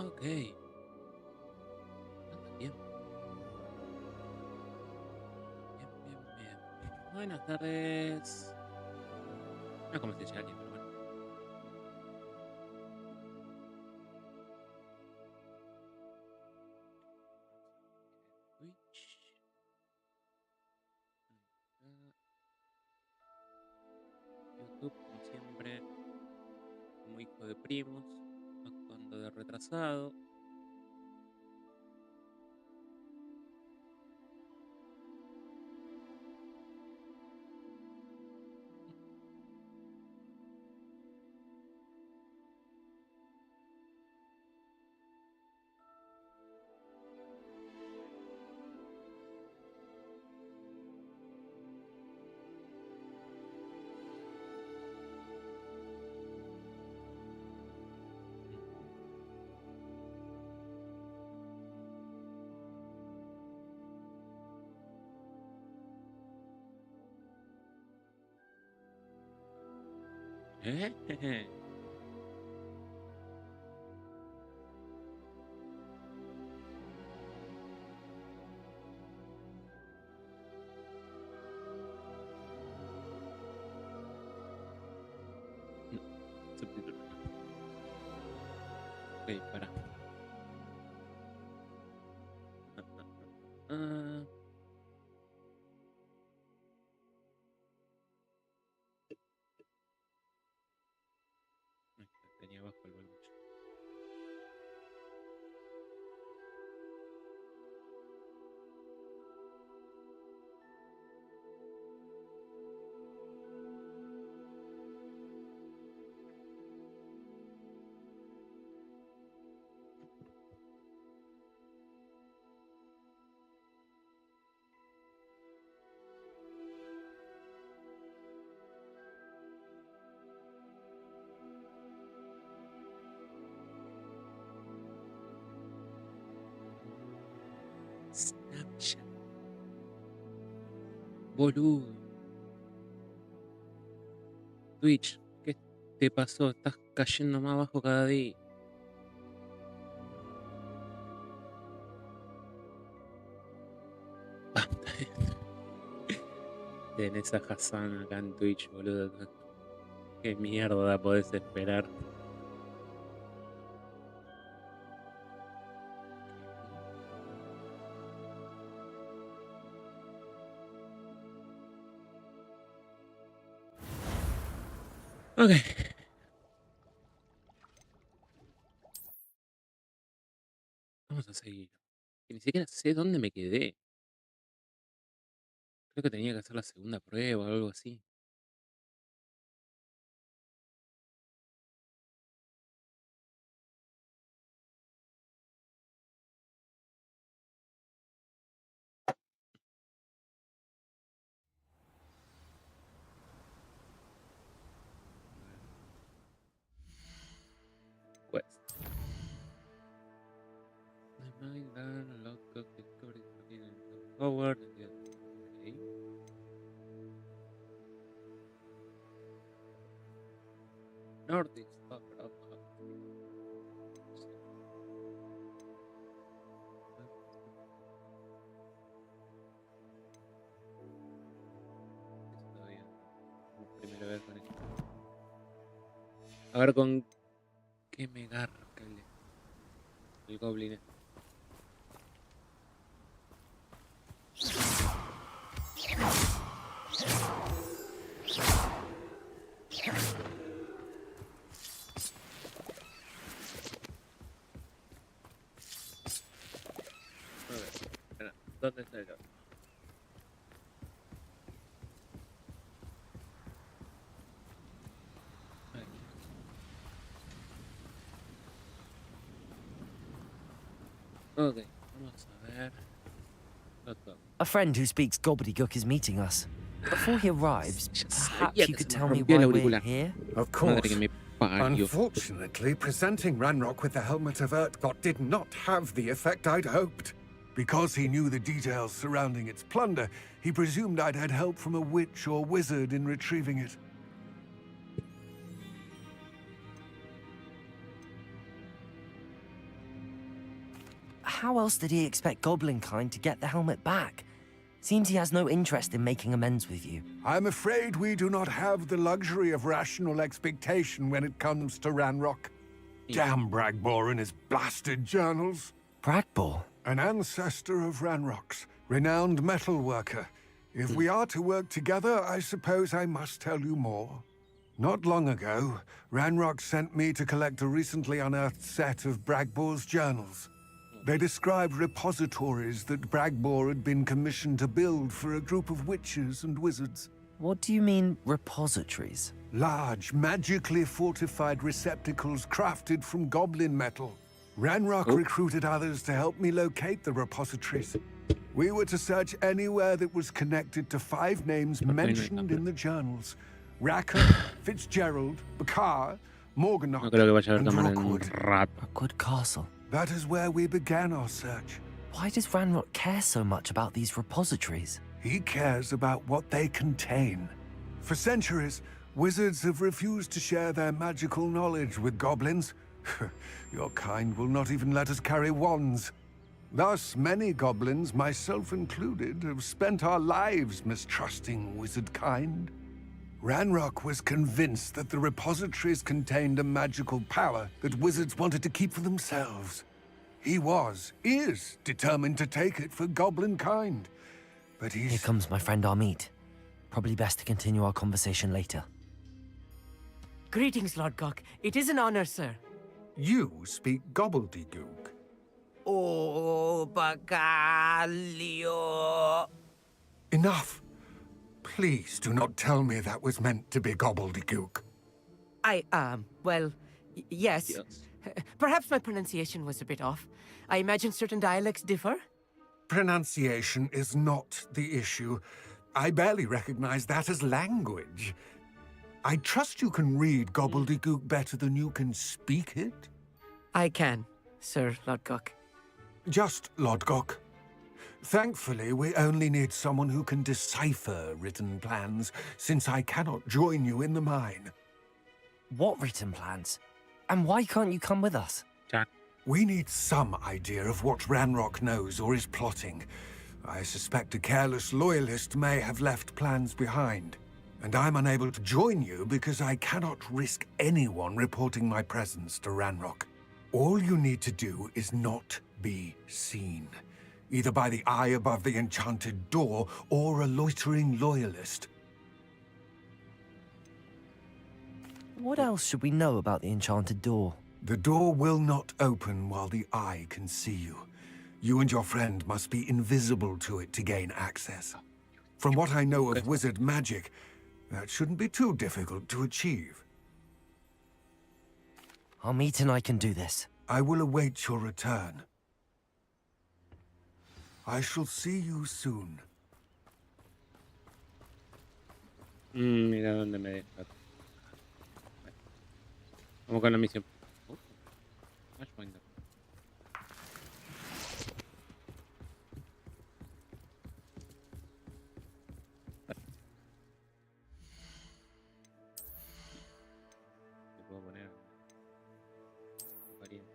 Ok. Tanto tiempo. Bien, bien, bien. Buenas tardes. No como si alguien, pero bueno. Twitch. YouTube, como siempre, como hijo de primos, actuando de retrasado. ¿Eh? No, subtítulos no. Ok, para. Ah, ahí está, tenía abajo el volumen. Snapchat. Boludo. Twitch, ¿qué te pasó? Estás cayendo más abajo cada día. Tenés a Hassan acá en Twitch, boludo. ¿Qué mierda podés esperar? Ok. Vamos a seguir. Que ni siquiera sé dónde me quedé. Creo que tenía que hacer la segunda prueba o algo así. Quest. My mind learn a lot of discoveries looking into Howard. Okay. Nordic Soccer of Todavía. Primera vez con esto. A ver con qué me garca el goblin este. A ver, espera, ¿dónde está el otro? Aquí. Ok, vamos a ver. A friend who speaks gobbledygook is meeting us. Before he arrives, Ya perhaps sabía you que se could me tell me rompió el why we're auricular. here? Of Madre que course. me parió. Unfortunately, presenting Ranrock with the Helmet of Urtkot did not have the effect I'd hoped. Because he knew the details surrounding its plunder, he presumed I'd had help from a witch or wizard in retrieving it. how else did he expect Goblinkind to get the helmet back? Seems he has no interest in making amends with you. I'm afraid we do not have the luxury of rational expectation when it comes to Ranrock. Damn Bragbor and his blasted journals. Bragbor? An ancestor of Ranrock's, renowned metal worker. If we are to work together, I suppose I must tell you more. Not long ago, Ranrock sent me to collect a recently unearthed set of Bragbor's journals. They described repositories that Bragbor had been commissioned to build for a group of witches and wizards. What do you mean, repositories? Large, magically fortified receptacles crafted from goblin metal. Ranrock recruited others to help me locate the repositories. We were to search anywhere that was connected to 5 names mentioned in the journals. Racker, Fitzgerald, Bakar, No Morganach, creo que vaya a haber and cámara en un Rookwood. rato. A good castle. That is where we began our search. Why does Ranrock care so much about these repositories? He cares about what they contain. For centuries, wizards have refused to share their magical knowledge with goblins. Your kind will not even let us carry wands. Thus, many goblins, myself included, have spent our lives mistrusting wizard kind. Ranrock was convinced that the repositories contained a magical power that wizards wanted to keep for themselves. He is determined to take it for goblin kind. But Here he's... comes my friend Amit. Probably best to continue our conversation later. Greetings, Lord Gok. It is an honor, sir. You speak gobbledygook. Oh, Bagalio. Enough. Please do not tell me that was meant to be gobbledygook. Well, yes. Yes. Perhaps my pronunciation was a bit off. I imagine certain dialects differ. Pronunciation is not the issue. I barely recognize that as language. I trust you can read gobbledygook better than you can speak it. I can, Sir Lord Gok. Just Lodgok. Thankfully, we only need someone who can decipher written plans, since I cannot join you in the mine. What written plans? And why can't you come with us? Jack. We need some idea of what Ranrock knows or is plotting. I suspect a careless loyalist may have left plans behind. And I'm unable to join you because I cannot risk anyone reporting my presence to Ranrock. All you need to do is not be seen. Either by the eye above the enchanted door, or a loitering loyalist. What else should we know about the enchanted door? The door will not open while the eye can see you. You and your friend must be invisible to it to gain access. From what I know of wizard magic, that shouldn't be too difficult to achieve. Amit and I can do this. I will await your return. I shall see you soon. Mira dónde me deja. Vamos con la misión. Flashpoint. ¿Qué puedo poner? Variante.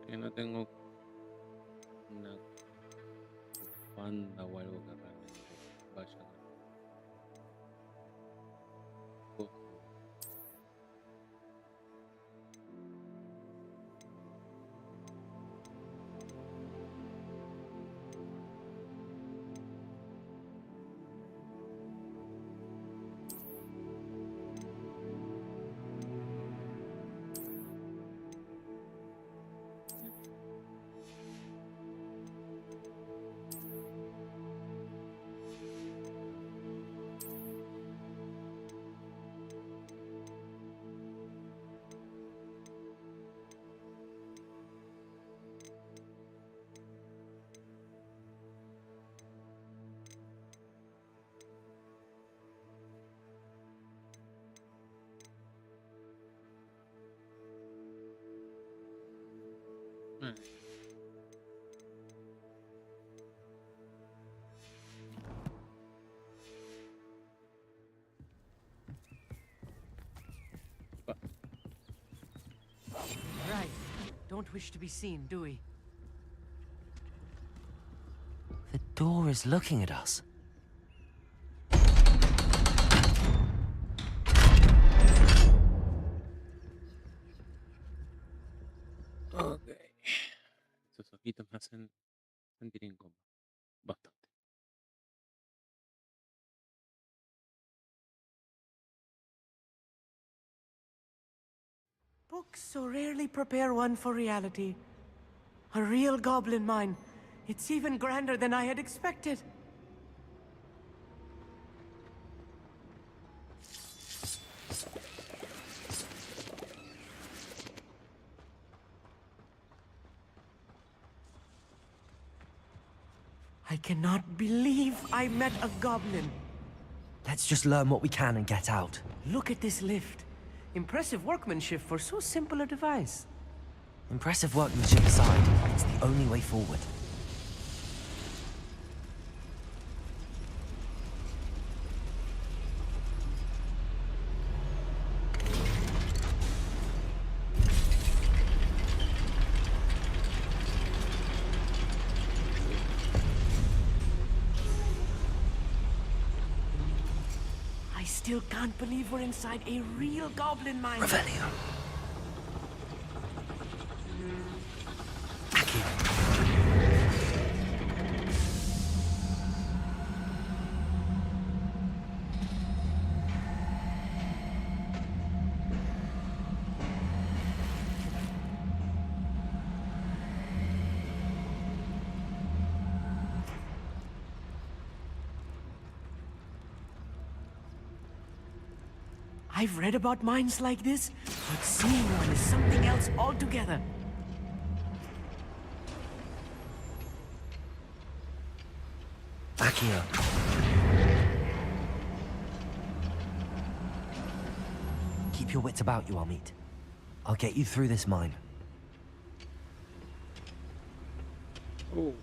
Que no tengo una banda o algo que realmente vaya a cojo. Don't wish to be seen, do we? The door is looking at us. Ok. Esos ojitos me hacen sentir incómodo. Bastante. Books so rarely prepare one for reality. A real goblin mine. It's even grander than I had expected. I cannot believe I met a goblin. Let's just learn what we can and get out. Look at this lift. Impressive workmanship for so simple a device. Impressive workmanship aside, it's the only way forward. I still can't believe we're inside a real goblin mine. Revelio. I've read about mines like this, but seeing one is something else altogether. Accio. Keep your wits about you, Amit. I'll get you through this mine. Oh.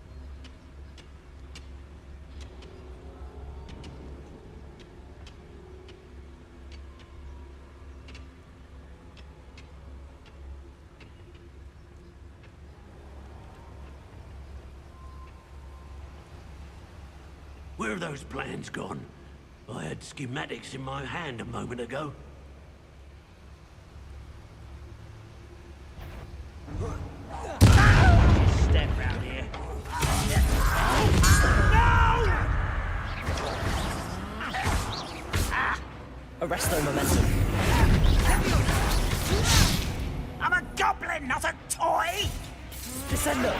Where are those plans gone? I had schematics in my hand a moment ago. Step round here. Arresto momentum. I'm a goblin, not a toy! Descendo.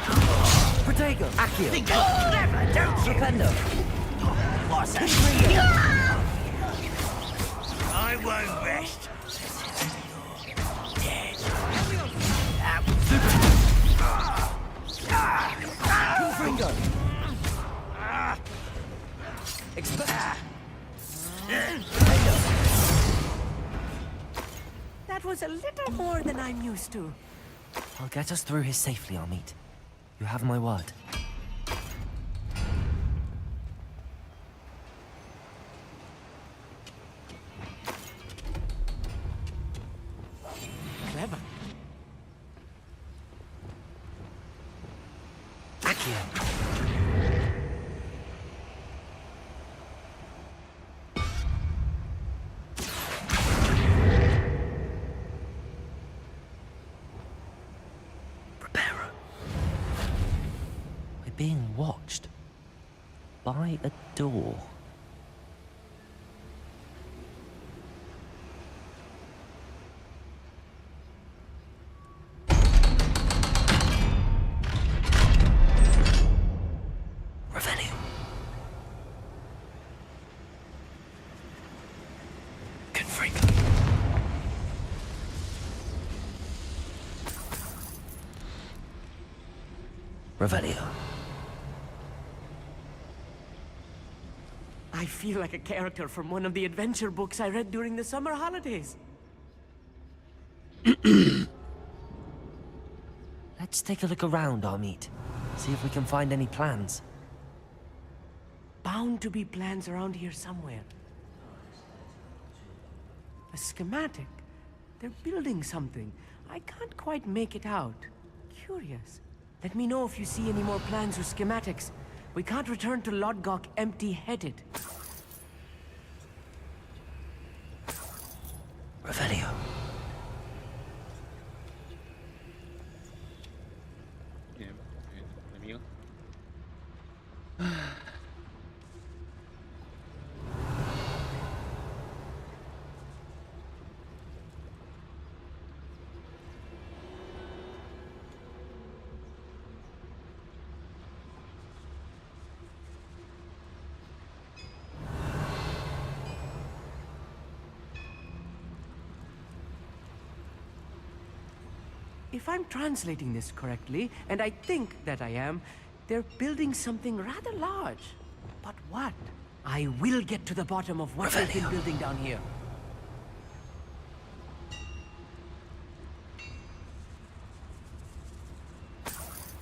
Protego. Accio. Think you're clever, don't you? Rependo. What's that? I won't rest. Dead. Confringo. Expect. That was a little more than I'm used to. I'll get us through here safely, Amit. You have my word. Clever. Accio. Preparo. We're being watched. By a door. Revenue. Confringo. Revelio. I feel like a character from one of the adventure books I read during the summer holidays. Let's take a look around, Amit. See if we can find any plans. Bound to be plans around here somewhere. A schematic. They're building something. I can't quite make it out. Curious. Let me know if you see any more plans or schematics. We can't return to Lodgok empty-headed. Revelio. Bien, bien, amigo. If I'm translating this correctly, and I think that I am, they're building something rather large. But what? I will get to the bottom of what they've been building down here.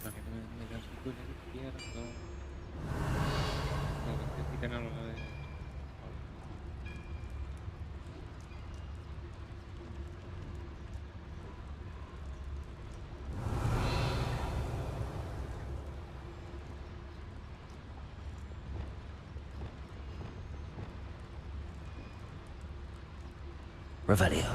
Para que no me den su culo izquierdo. No, necesitan algo de... Revelio.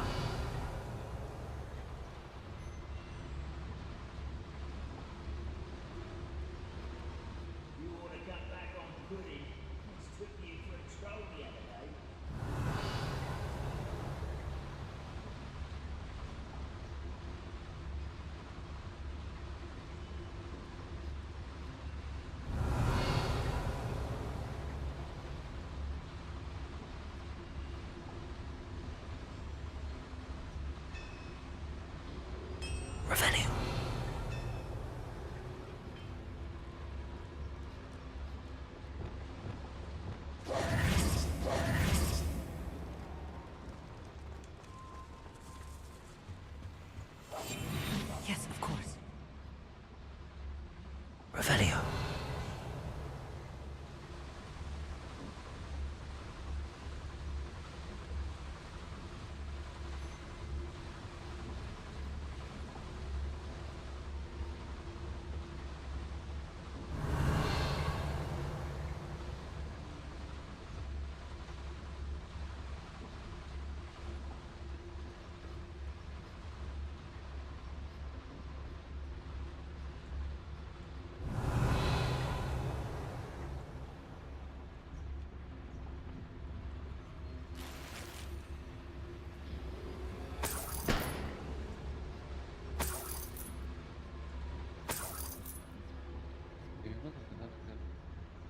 Revelio. Yes, of course. Revelio.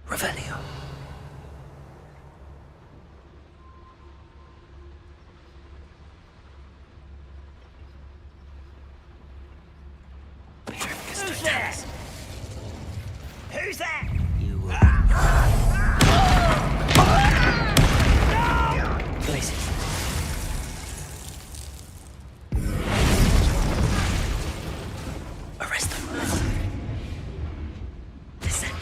Revelio. Who's there? Who's that? You Places. Arrest them. Descend.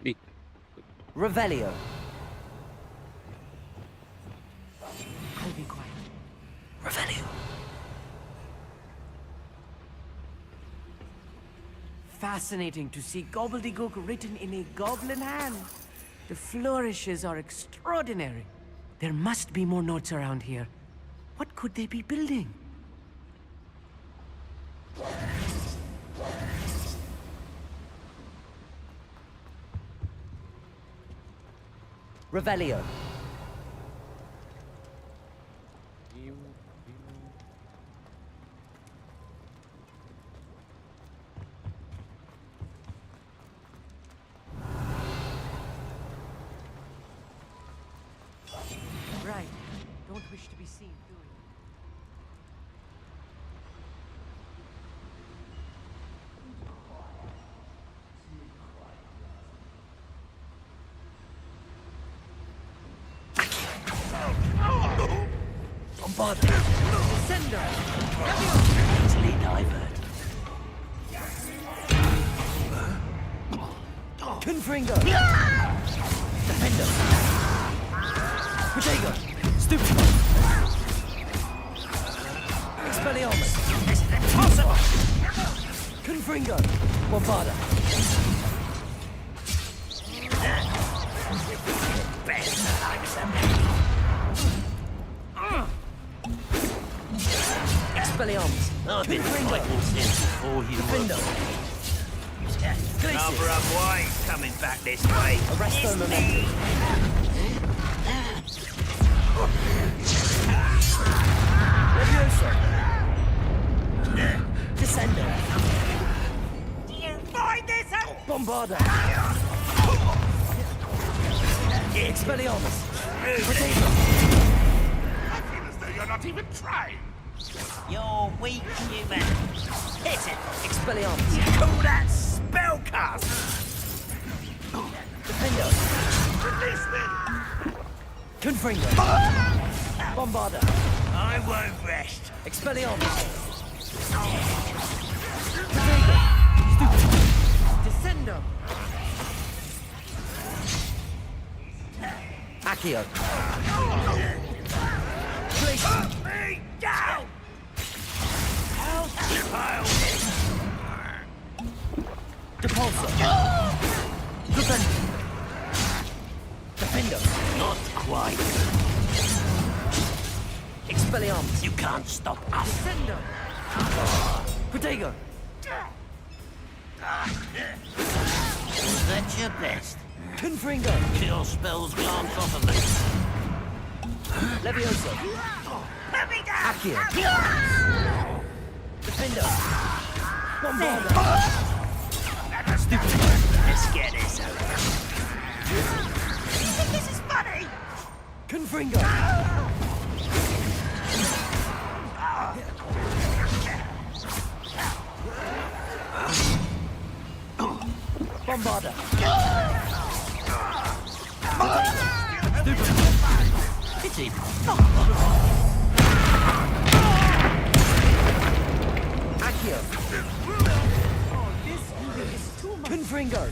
Listo. Revelio. I'll be quiet. Revelio. Fascinating to see gobbledygook written in a goblin hand. The flourishes are extraordinary. There must be more notes around here. What could they be building? Revelio. Right. Don't wish to be seen doing it. Bombardment. Sender! Easily divert. Confringo! Defender! Protego! Stupid! Expelliarmus! Impossible! Confringo! Bombarda! Best like some. Expelliarmus! I've been fighting since before you Defender! Rather unwise coming back this way. Arresto It's momentum! me. Levioso! Descender! Do you find this out? Bombarda! Expelliarmus! Protego! I feel as though you're not even trying. You're weak, human. Hit it. Expelliarmus! Call that spellcast. Defender! Release me! Confringo! Bombarda! I won't rest. Expelliarmus! Descendo. Accio! Me down. Help! Pile this. Depulso! Defender! Not quite. Expelliarmus! You can't stop us. Descendo. Protego! That's your best. Confringo! Chill spells glance off of me. Levioso! Put me down. Accio! Defender! Bombarda! Let's get this over. You think this is funny? Confringo! Bombarda! Hit it. Accio! This evil is too much. Confringo!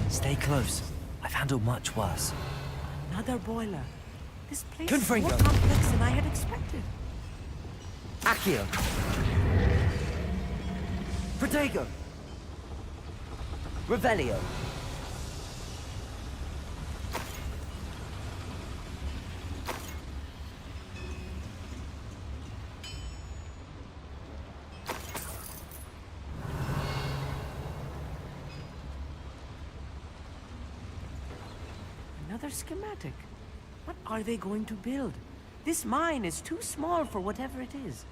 Stay close. I've handled much worse. Another boiler. This place Confringo. is more complex than I had expected. Accio! Protego! Revelio! Another schematic. What are they going to build? This mine is too small for whatever it is.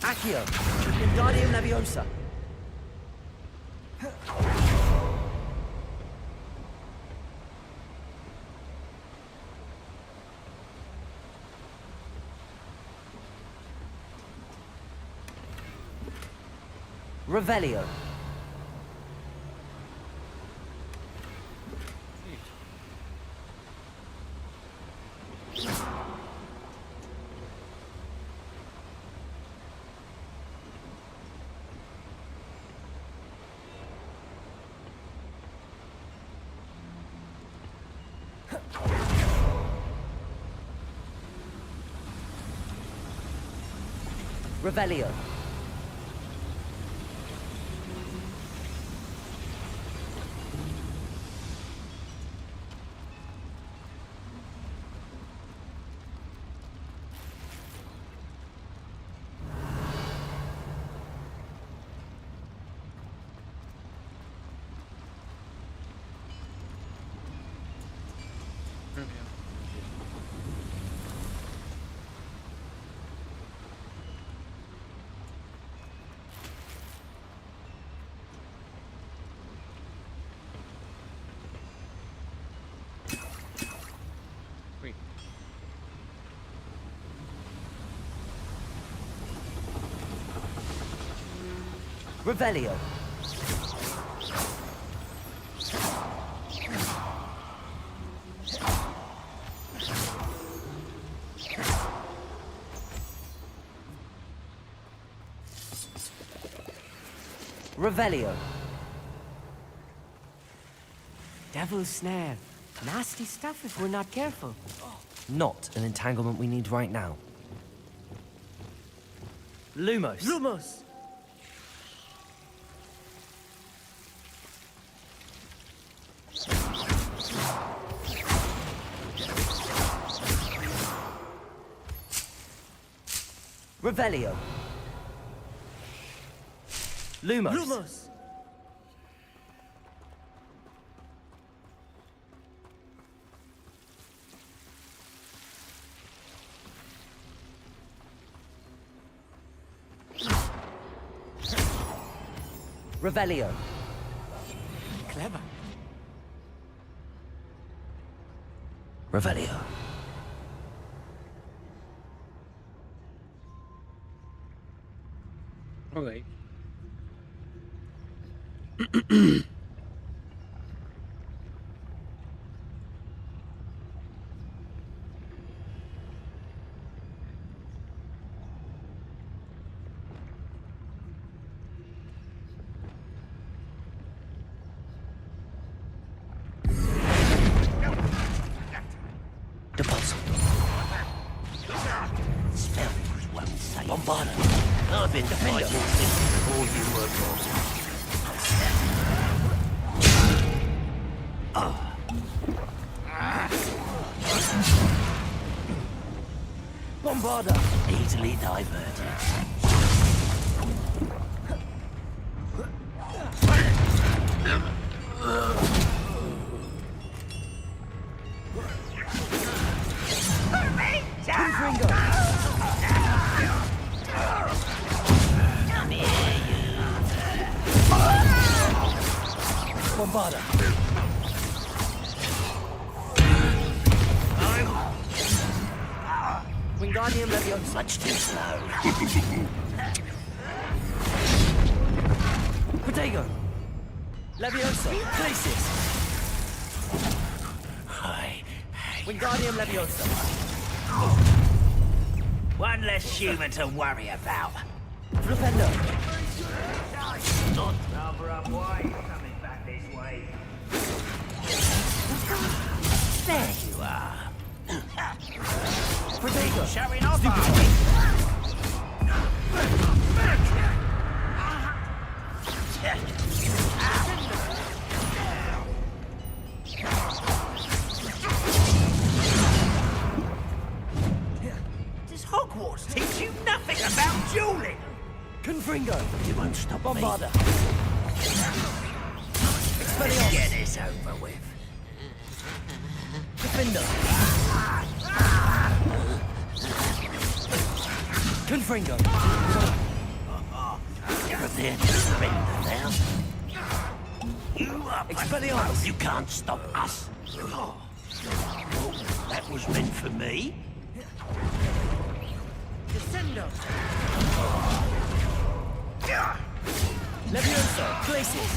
Accio! Wingardium Leviosa! Revelio! Revelio! Wait. Revelio! Revelio. Devil's snare. Nasty stuff if we're not careful. Not an entanglement we need right now. Lumos. Lumos! Revelio. Lumos. Lumos! Revelio. Clever. Revelio. Ok. Deposit. Spell was one say. Bombarda. I've been fighting since before you were born. Bombarda. Easily diverted. Bombarda. Wingardium Leviosa. Much too slow. Protego. Leviosa. Glacis. Hi. Wingardium Leviosa. One less human to worry about. Flipendo. Not rather up why coming back this way. There you are. Protego. Showing off, are we? Does Hogwarts teach you nothing about dueling? Confringo. You won't stop Bombarda. me. Expelliarmus. Get this over with. Defendo. Confringo. Prepare to surrender now. You are Expelliarmus. You can't stop us. That was meant for me. Descendo! Leviosa. Glacis.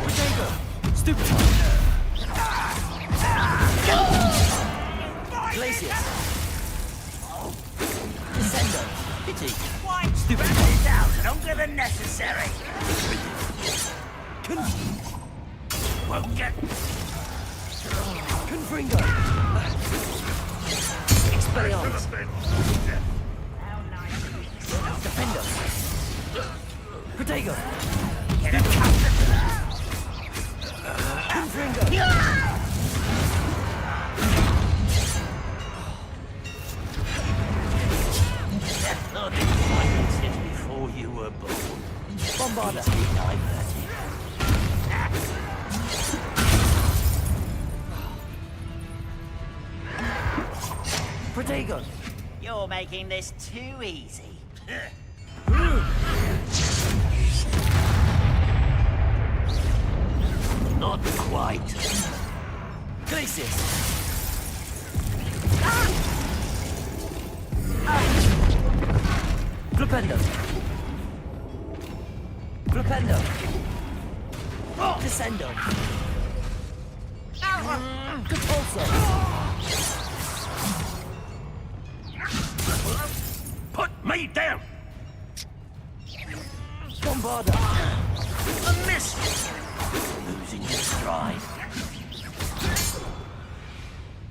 Protego. Stupid. Glacius. Descendo. Pity. Why? Stupid. It down longer than necessary. Won't get. Confringo. Expelliarmus. Defendo. Protego. Confringo. I've been fighting since before you were born. Bombarda. Easily diverted. Protego. You're making this too easy. Not quite. Glacius. Flipendo. Flipendo. Descendo. Compulso. Put me down! Don't bother. A miss! Losing your stride.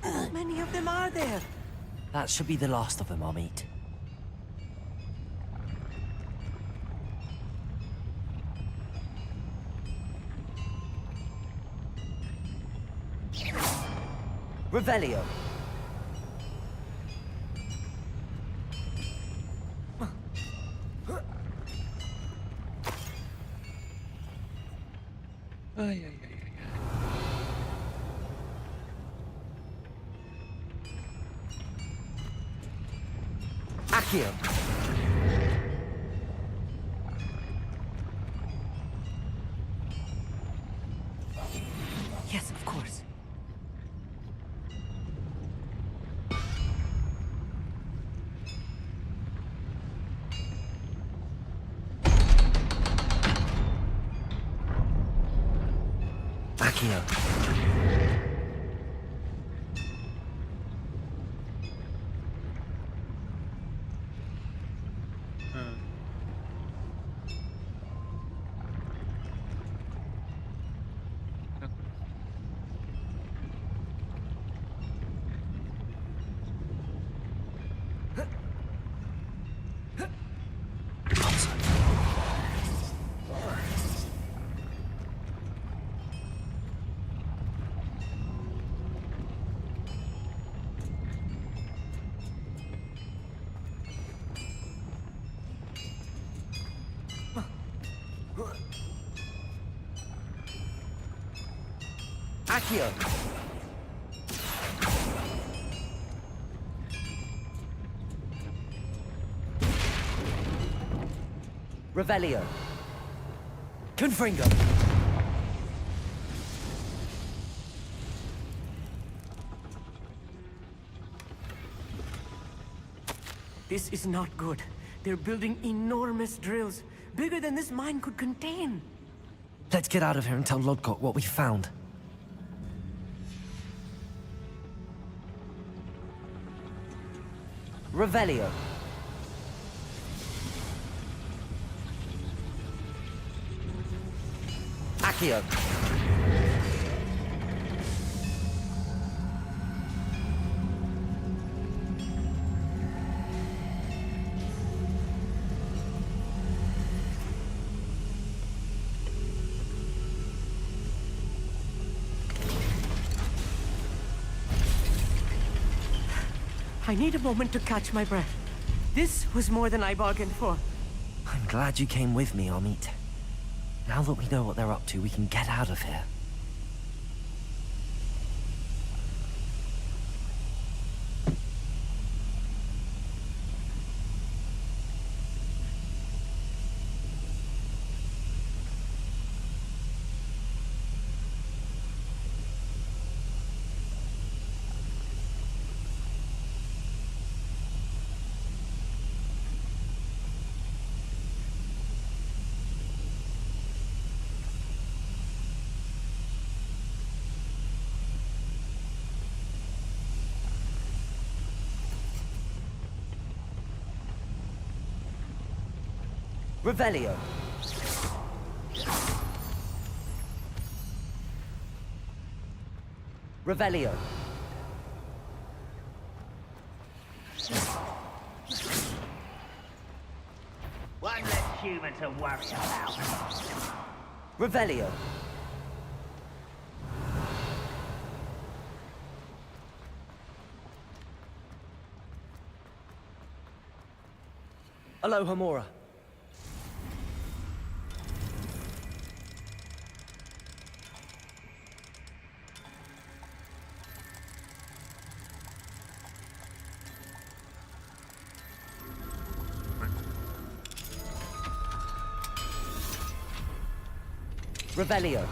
How many of them are there? That should be the last of them, Amit. Revelio. Ay, ay, ay, ay, ay. Accio. Yes, of course. Accio. Ah. Accio. Revelio. Confringo. This is not good. They're building enormous drills, bigger than this mine could contain. Let's get out of here and tell Lodgok what we found. Revelio. Accio. I need a moment to catch my breath. This was more than I bargained for. I'm glad you came with me, Amit. Now that we know what they're up to, we can get out of here. Revelio. Revelio. One less human to worry about. Revelio. Aloha Mora. Revelio.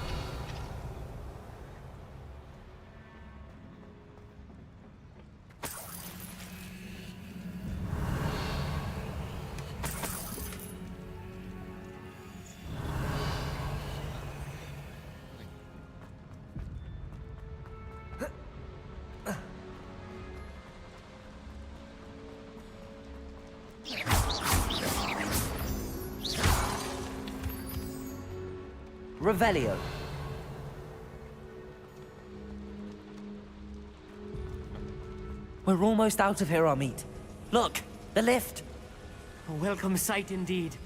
Revelio. We're almost out of here, Amit. Look, the lift. A welcome sight indeed.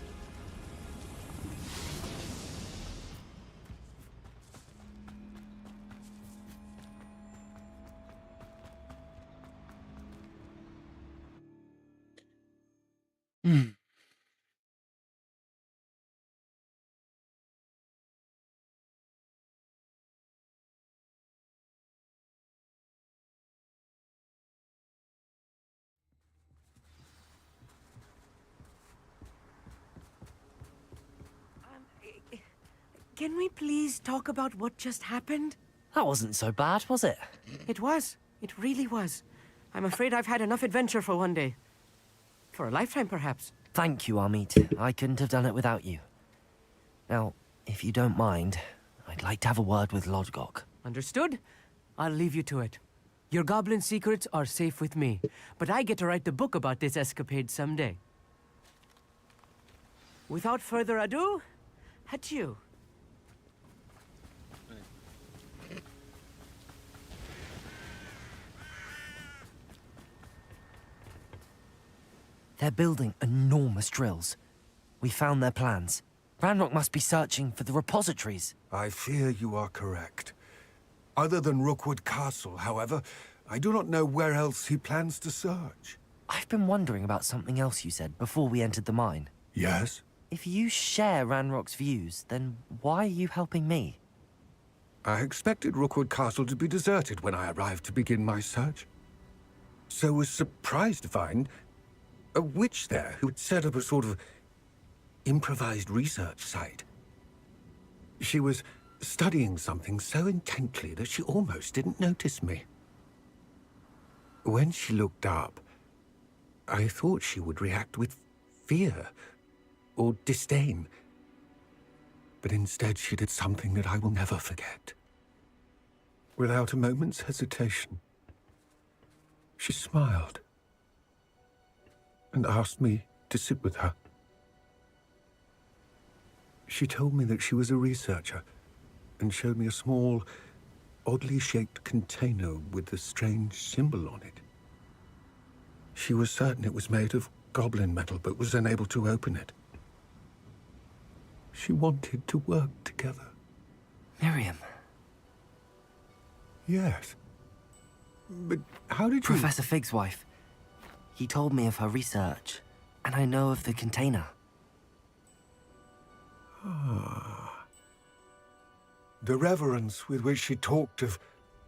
Can we please talk about what just happened? That wasn't so bad, was it? It was. It really was. I'm afraid I've had enough adventure for one day. For a lifetime, perhaps. Thank you, Amit. I couldn't have done it without you. Now, if you don't mind, I'd like to have a word with Lodgok. Understood? I'll leave you to it. Your goblin secrets are safe with me, but I get to write the book about this escapade someday. Without further ado, adieu. They're building enormous drills. We found their plans. Ranrock must be searching for the repositories. I fear you are correct. Other than Rookwood Castle, however, I do not know where else he plans to search. I've been wondering about something else you said before we entered the mine. Yes? If you share Ranrock's views, then why are you helping me? I expected Rookwood Castle to be deserted when I arrived to begin my search. So was surprised to find a witch there who had set up a sort of improvised research site. She was studying something so intently that she almost didn't notice me. When she looked up, I thought she would react with fear or disdain. But instead she did something that I will never forget. Without a moment's hesitation, she smiled and asked me to sit with her. She told me that she was a researcher and showed me a small, oddly shaped container with a strange symbol on it. She was certain it was made of goblin metal, but was unable to open it. She wanted to work together. Miriam. Yes. But how did you... Professor Fig's wife. He told me of her research, and I know of the container. Ah. The reverence with which she talked of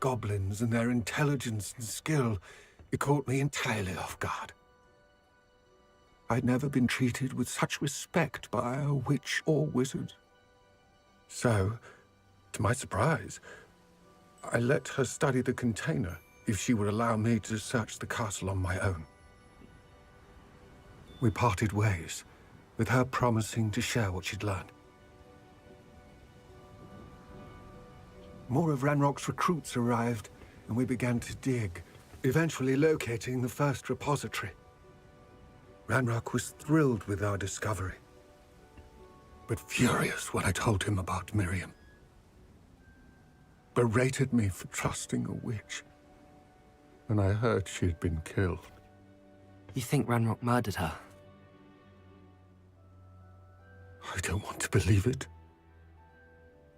goblins and their intelligence and skill, it caught me entirely off guard. I'd never been treated with such respect by a witch or wizard. So, to my surprise, I let her study the container if she would allow me to search the castle on my own. We parted ways, with her promising to share what she'd learned. More of Ranrock's recruits arrived, and we began to dig, eventually locating the first repository. Ranrock was thrilled with our discovery, but furious when I told him about Miriam. Berated me for trusting a witch, and I heard she had been killed. You think Ranrock murdered her? I don't want to believe it,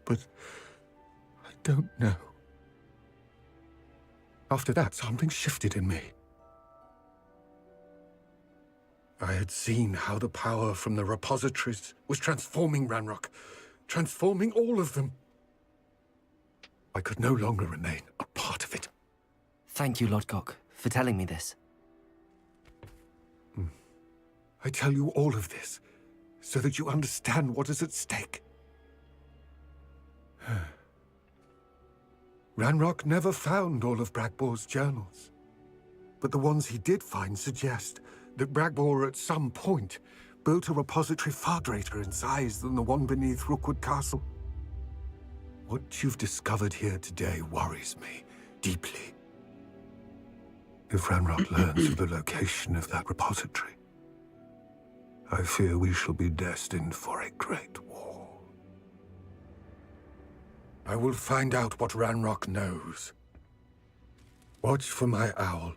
but I don't know. After that, something shifted in me. I had seen how the power from the repositories was transforming Ranrock, transforming all of them. I could no longer remain a part of it. Thank you, Lodgok, for telling me this. I tell you all of this so that you understand what is at stake. Ranrock never found all of Bragbor's journals, but the ones he did find suggest that Bragbor at some point built a repository far greater in size than the one beneath Rookwood Castle. What you've discovered here today worries me deeply. If Ranrock learns of the location of that repository, I fear we shall be destined for a great war. I will find out what Ranrock knows. Watch for my owl.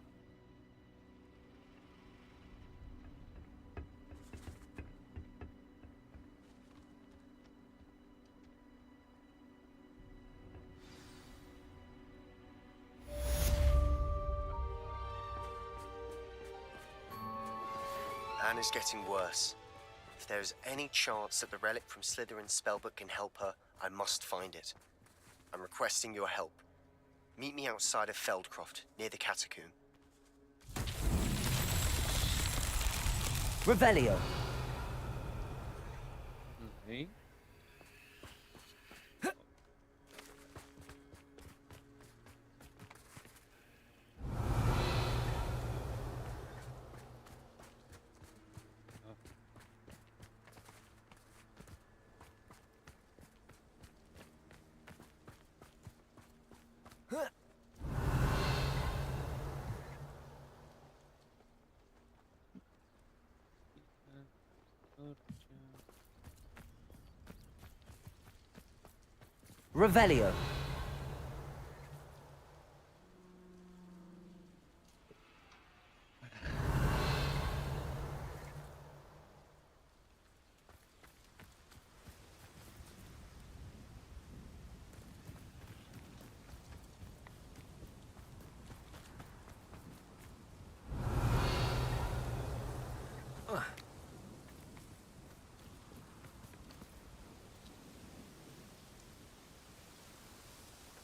Anna's getting worse. If there is any chance that the relic from Slytherin's spellbook can help her, I must find it. I'm requesting your help. Meet me outside of Feldcroft, near the catacomb. Revelio. Ok. Revelio.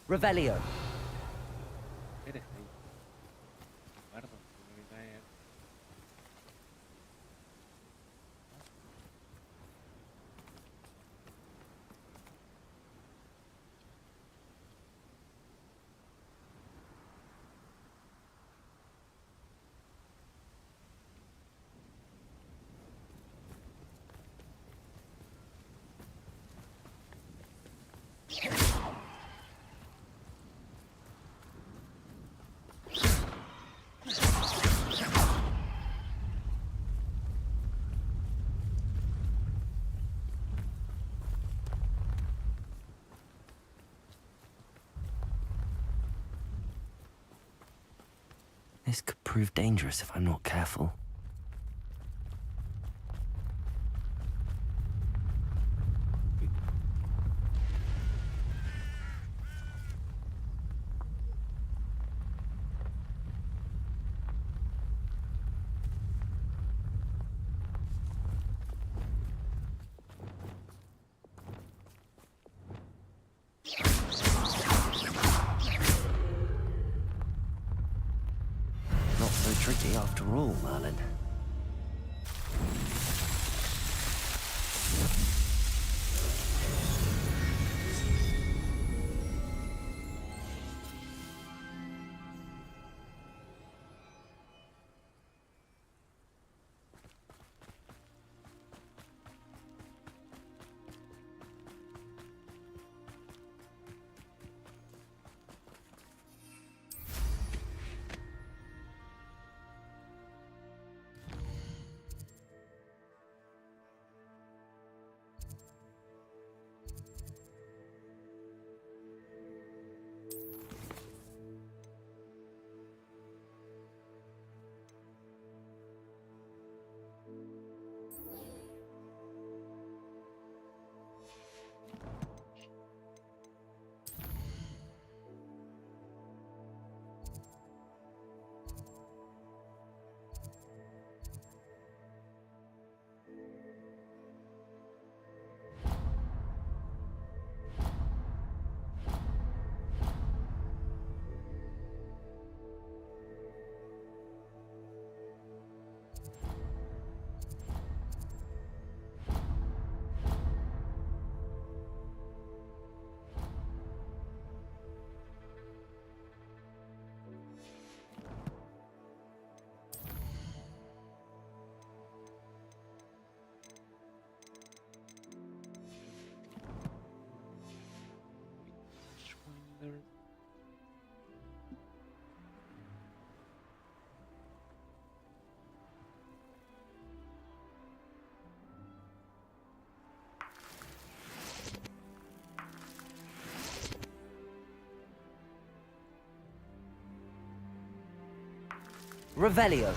Revelio. Eres ahí. Guardo, no me cae. This could prove dangerous if I'm not careful. Not so tricky after all, Merlin. Revelio.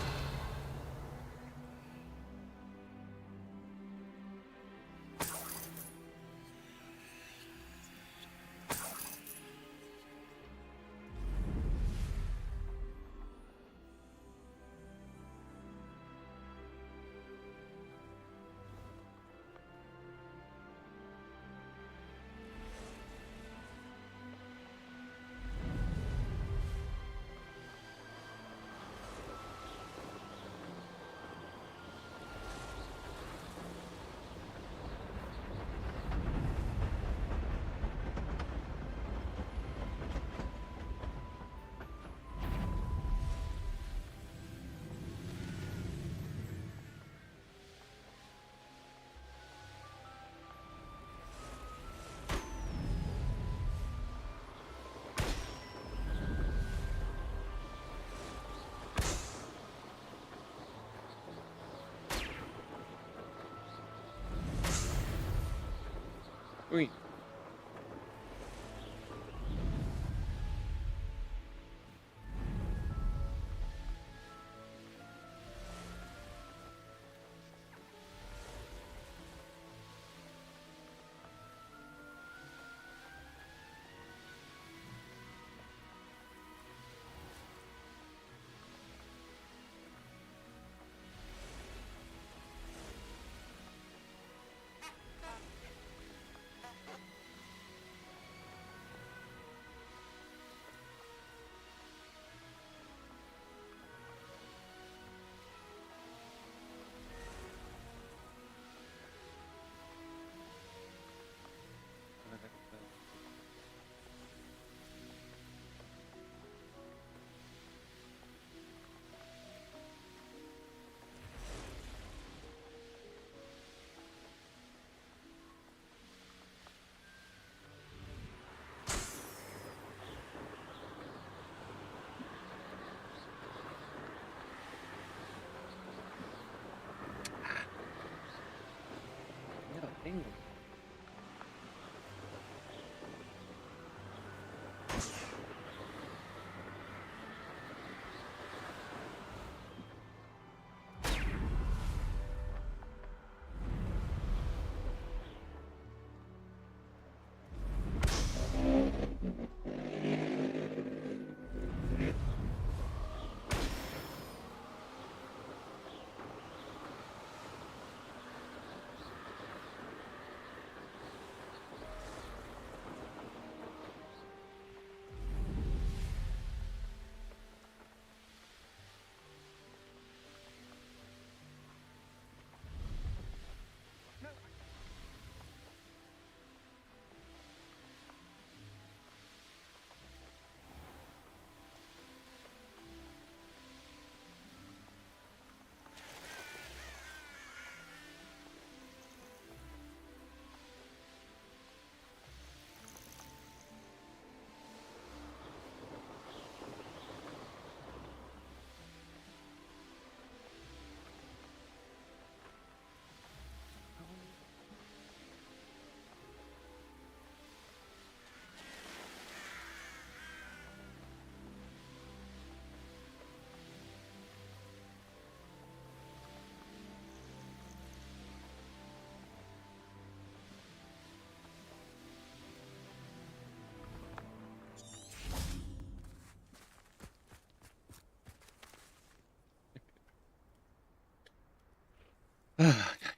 Uy. Ya lo tengo.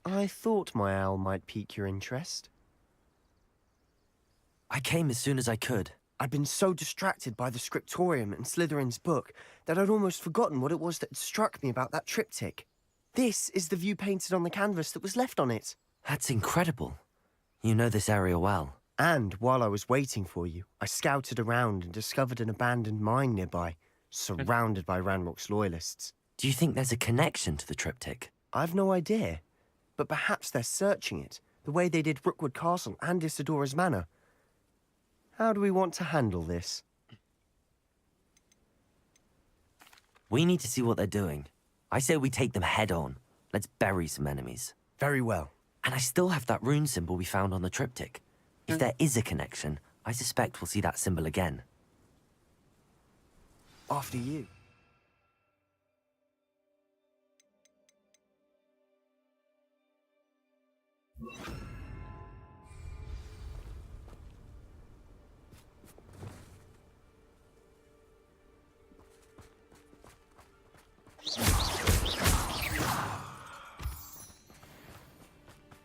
I thought my owl might pique your interest. I came as soon as I could. I'd been so distracted by the scriptorium and Slytherin's book that I'd almost forgotten what it was that struck me about that triptych. This is the view painted on the canvas that was left on it. That's incredible. You know this area well. And while I was waiting for you, I scouted around and discovered an abandoned mine nearby, surrounded by Ranrock's loyalists. Do you think there's a connection to the triptych? I've no idea, but perhaps they're searching it, the way they did Rookwood Castle and Isidora's Manor. How do we want to handle this? We need to see what they're doing. I say we take them head on. Let's bury some enemies. Very well. And I still have that rune symbol we found on the triptych. If there is a connection, I suspect we'll see that symbol again. After you.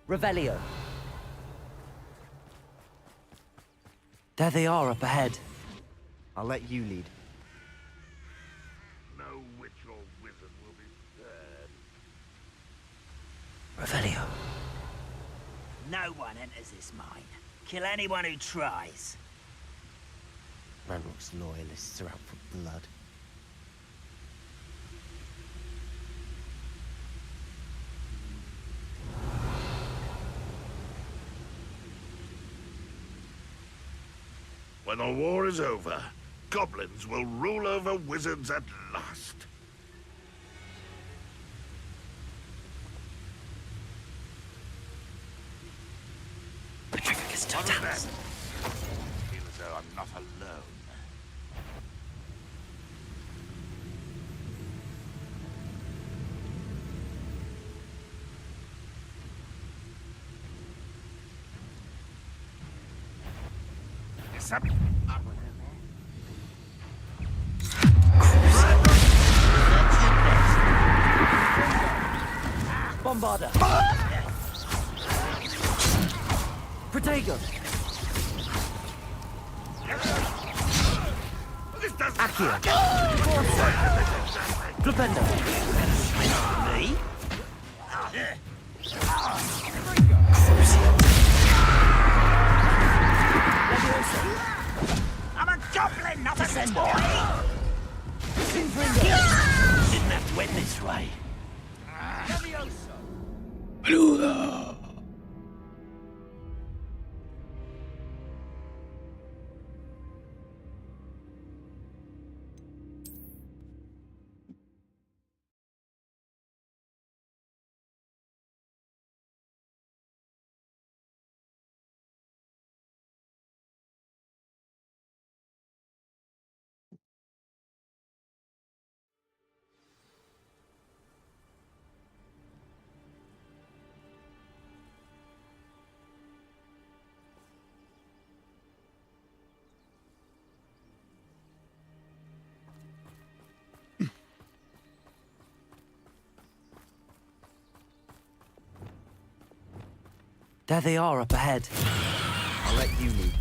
Revelio. There they are up ahead. I'll let you lead. No witch or wizard will be spared. Revelio. No one enters this mine. Kill anyone who tries. Ranrock's loyalists are out for blood. When the war is over, goblins will rule over wizards at last. Petrificus One of them. totalis. Feel as though I'm not alone. Yes, up. Bombarda. Protego. This doesn't Accio. Flipendo. Me? I'm a goblin, not a boy! Didn't have to end this way. ¡Boludo! There they are up ahead. I'll let you lead.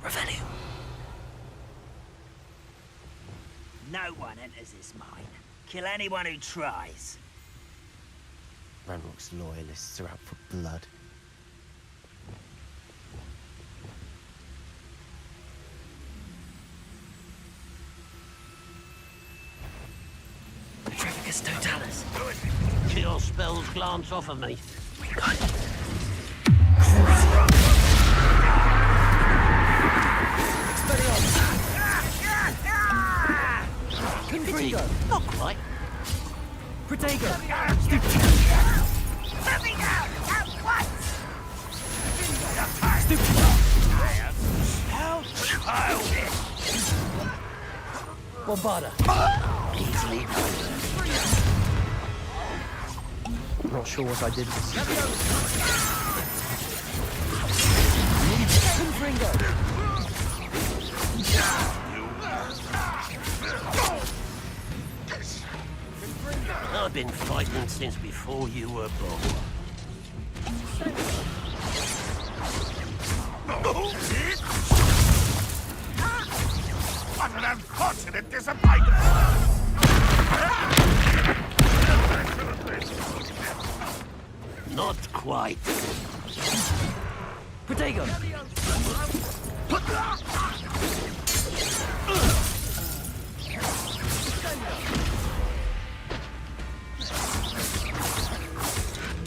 Revelio. No one enters this mine. Kill anyone who tries. Ranrock's loyalists are out for blood. Petrificus totalis. Cure spells glance off of me. Pity. Not quite. Protego. Let me down! At once! How childish! Bombarda. Easily done. I'm not sure what I did this. I've been fighting since before you were born. What an unfortunate disappointment! Not quite. Protego.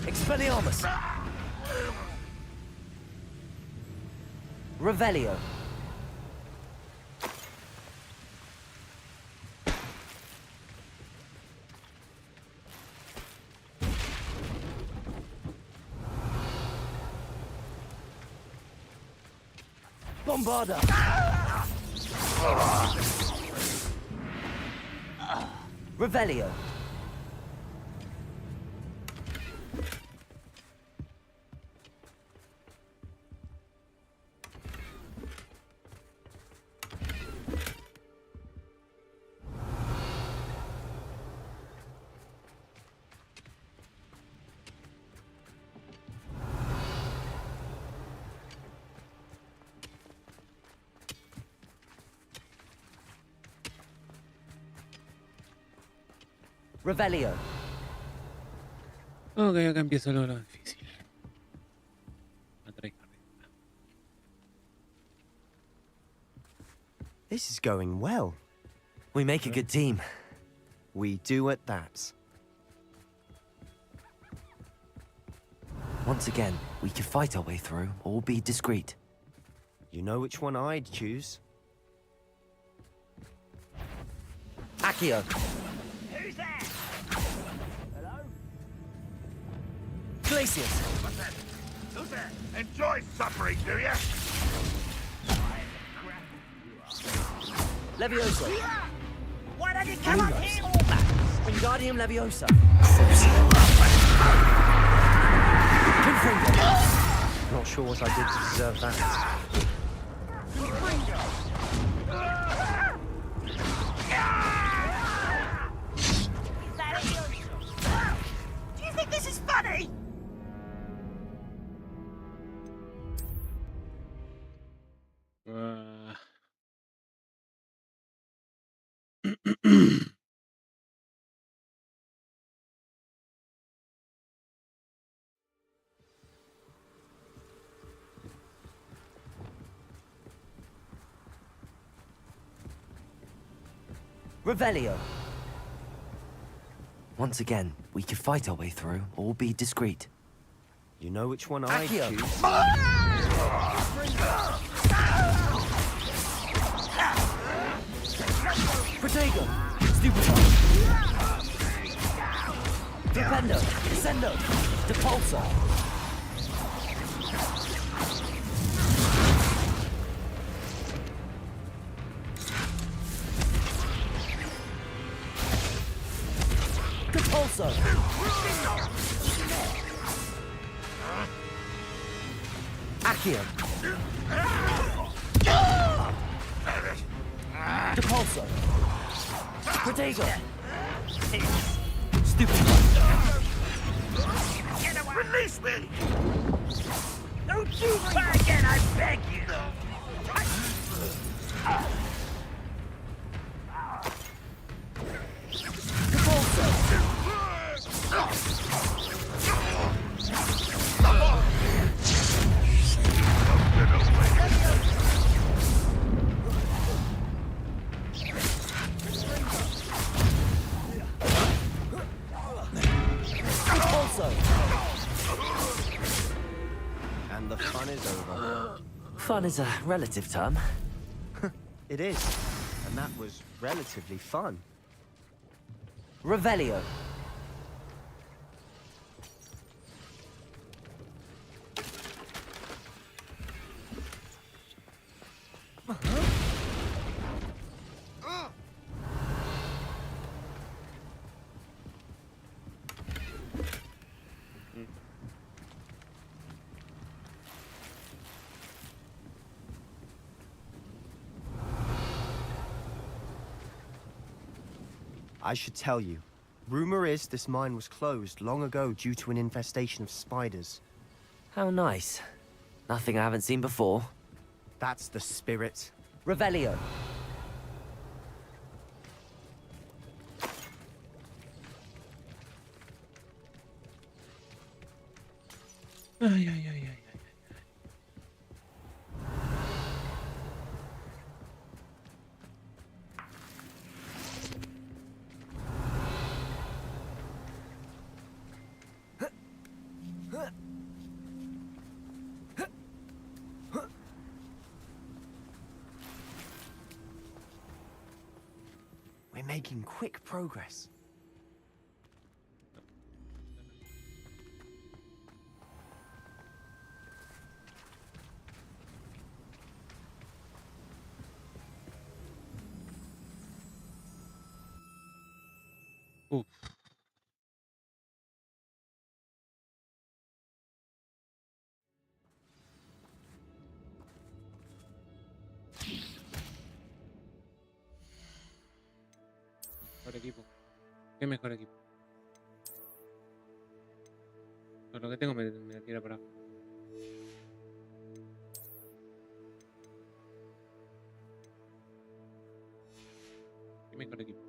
Expelliarmus. Revelio. Bombarda. Revelio. Revelio. Ok, acá empieza lo difícil. This is going well. We make a good team. We do at that. Once again, we could fight our way through or be discreet. You know which one I'd choose. Accio. Who's there? Hello? Glacius. What's that? Who's there? Enjoy suffering, do ya? Leviosa. Why don't you come up here, Howarts? Wingardium Leviosa. Not sure what I did to deserve that. Do you think this is funny? Revelio. Once again, we could fight our way through or be discreet. You know which one I'd Accio. choose. Protego. Stupefy. Dependo. Descendo. Depulso. Depulso. Accio. Depulso. Protego. Stupefy. Release me! Don't do that again, I beg you! And the fun is over. Fun is a relative term. It is. And that was relatively fun. Revelio. I should tell you. Rumor is this mine was closed long ago due to an infestation of spiders. How nice. Nothing I haven't seen before. That's the spirit. Revelio. Ay, ay, ay, ay. We're making quick progress. Uf. Mejor equipo. ¿Qué mejor equipo? Con lo que tengo me tira para abajo. ¿Qué mejor equipo?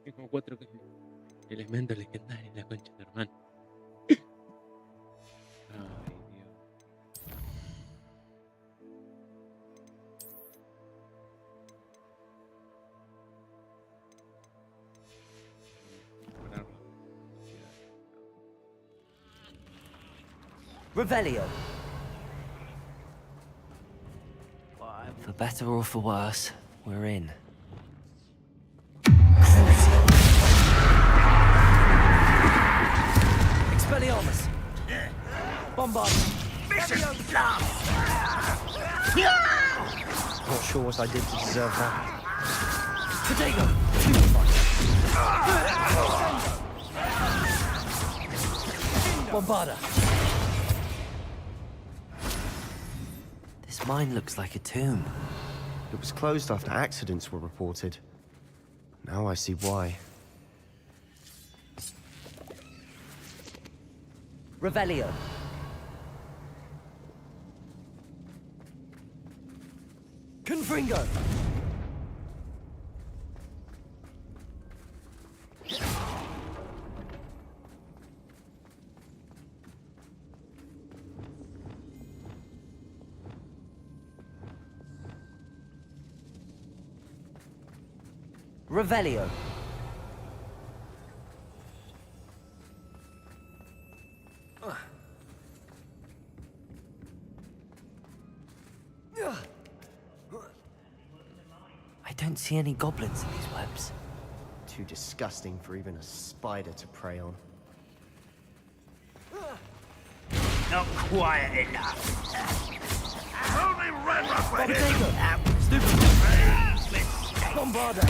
Tengo 4 elementos legendarios, la concha de hermano. Ay, Dios. Pararlo. Revelio. For better or for worse, we're in. Expelliarmus. Bombard. Not sure what I did to deserve that. Potato. Bombarda. This mine looks like a tomb. It was closed after accidents were reported. Now I see why. Revelio. Confringo. Revelio. I don't see any goblins in these webs. Too disgusting for even a spider to prey on. Not quiet enough. Only Ranrock went in! Stupid. Bombarda.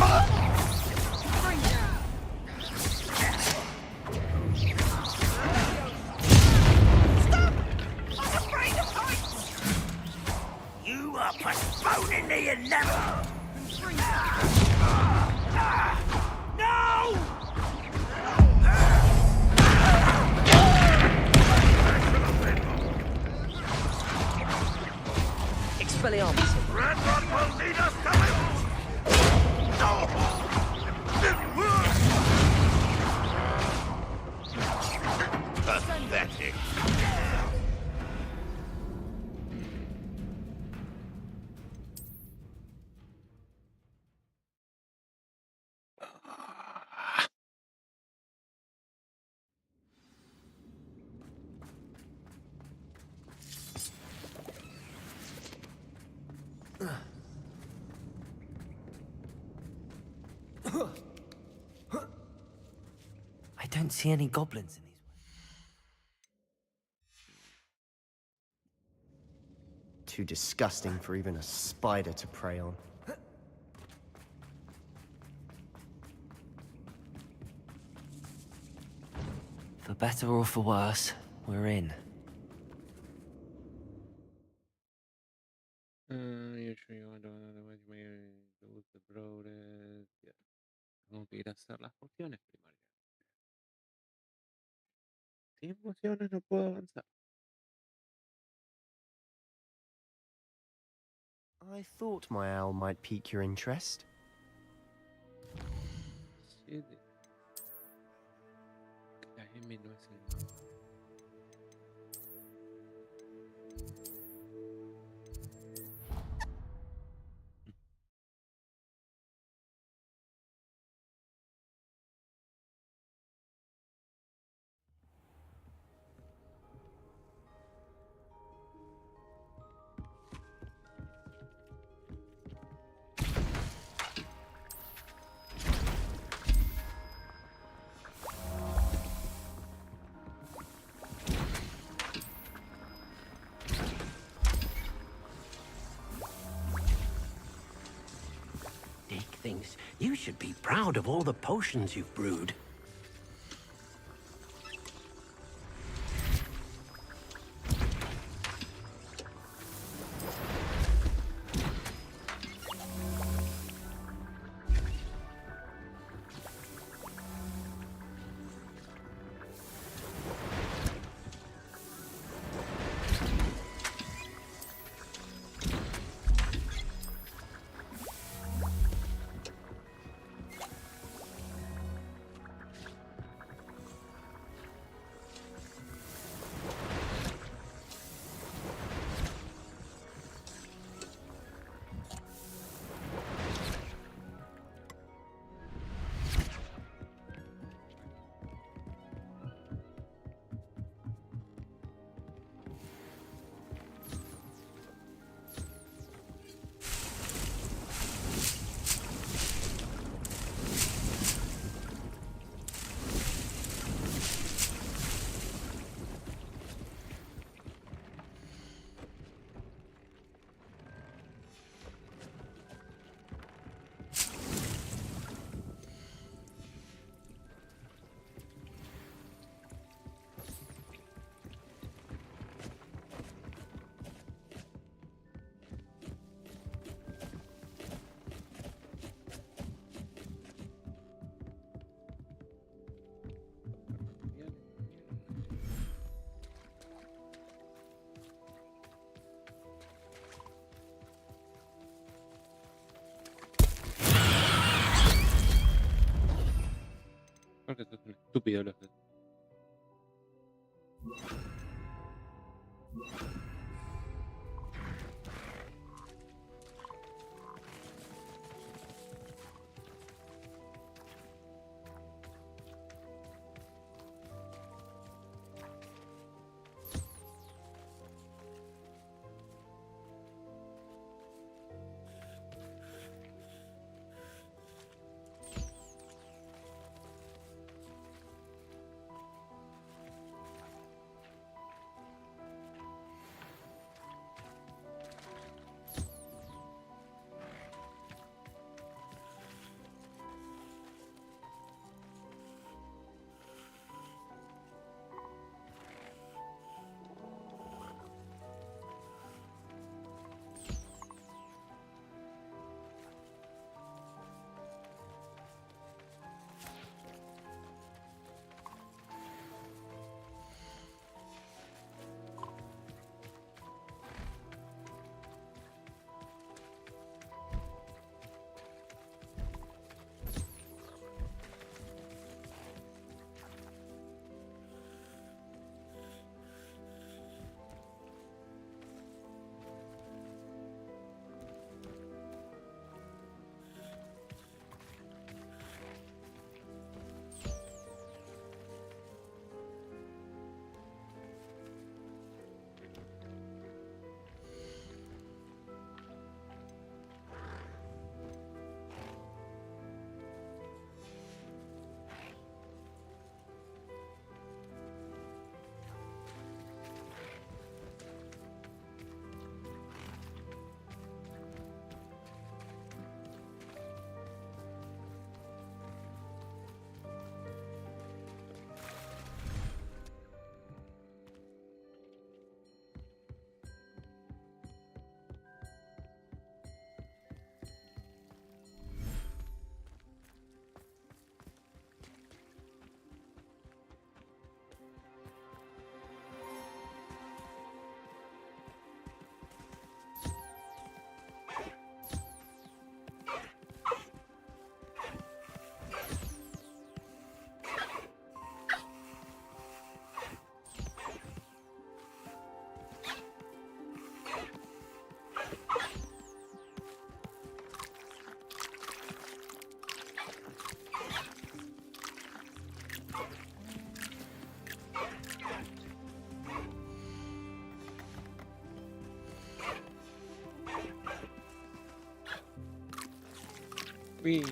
You are postponing the inevitable. No! Expelliarmus. Ranrock will need us coming! No! Pathetic. I don't see any goblins in these webs. Too disgusting for even a spider to prey on. For better or for worse, we're in. You sure you want to lose the brothers? Yeah. Tengo que ir a hacer las pociones primarias. Sin pociones no puedo avanzar. I thought my owl might pique your interest. Sí, la M no es el mapa. You should be proud of all the potions you've brewed. Porque esto es un estúpido los dos. Uy.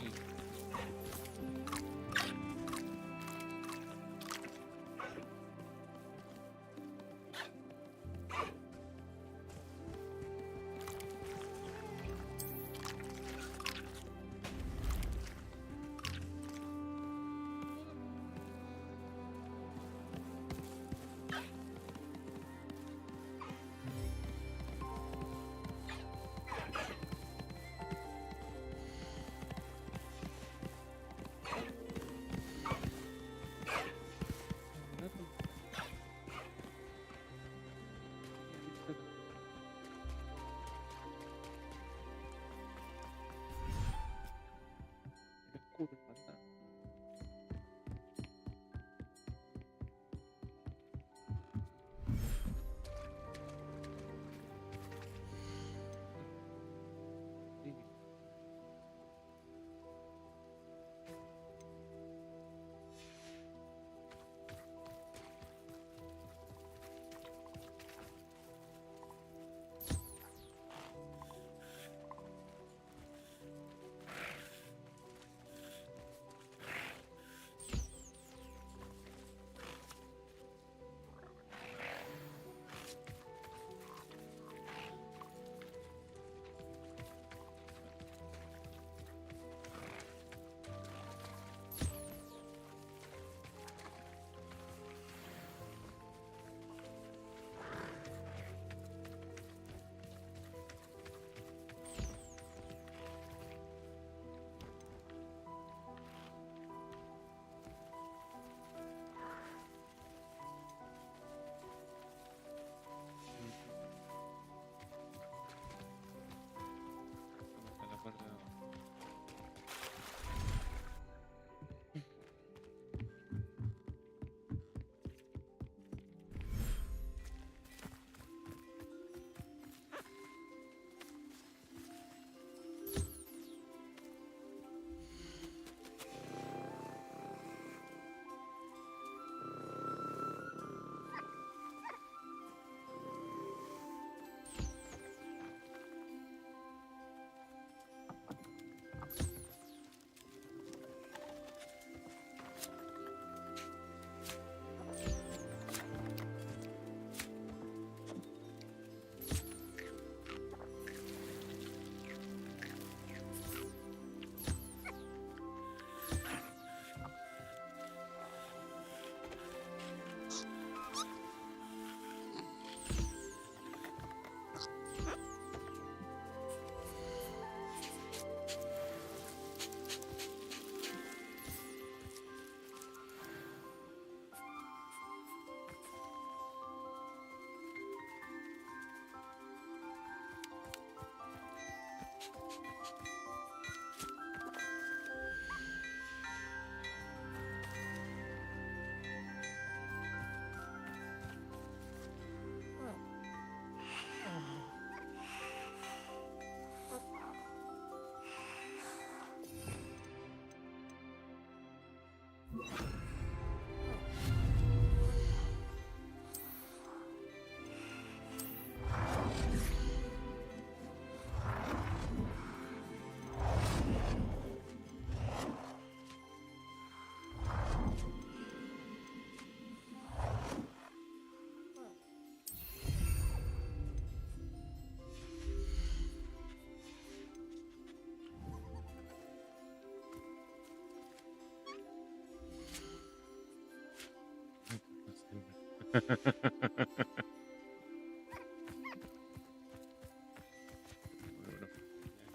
Bueno,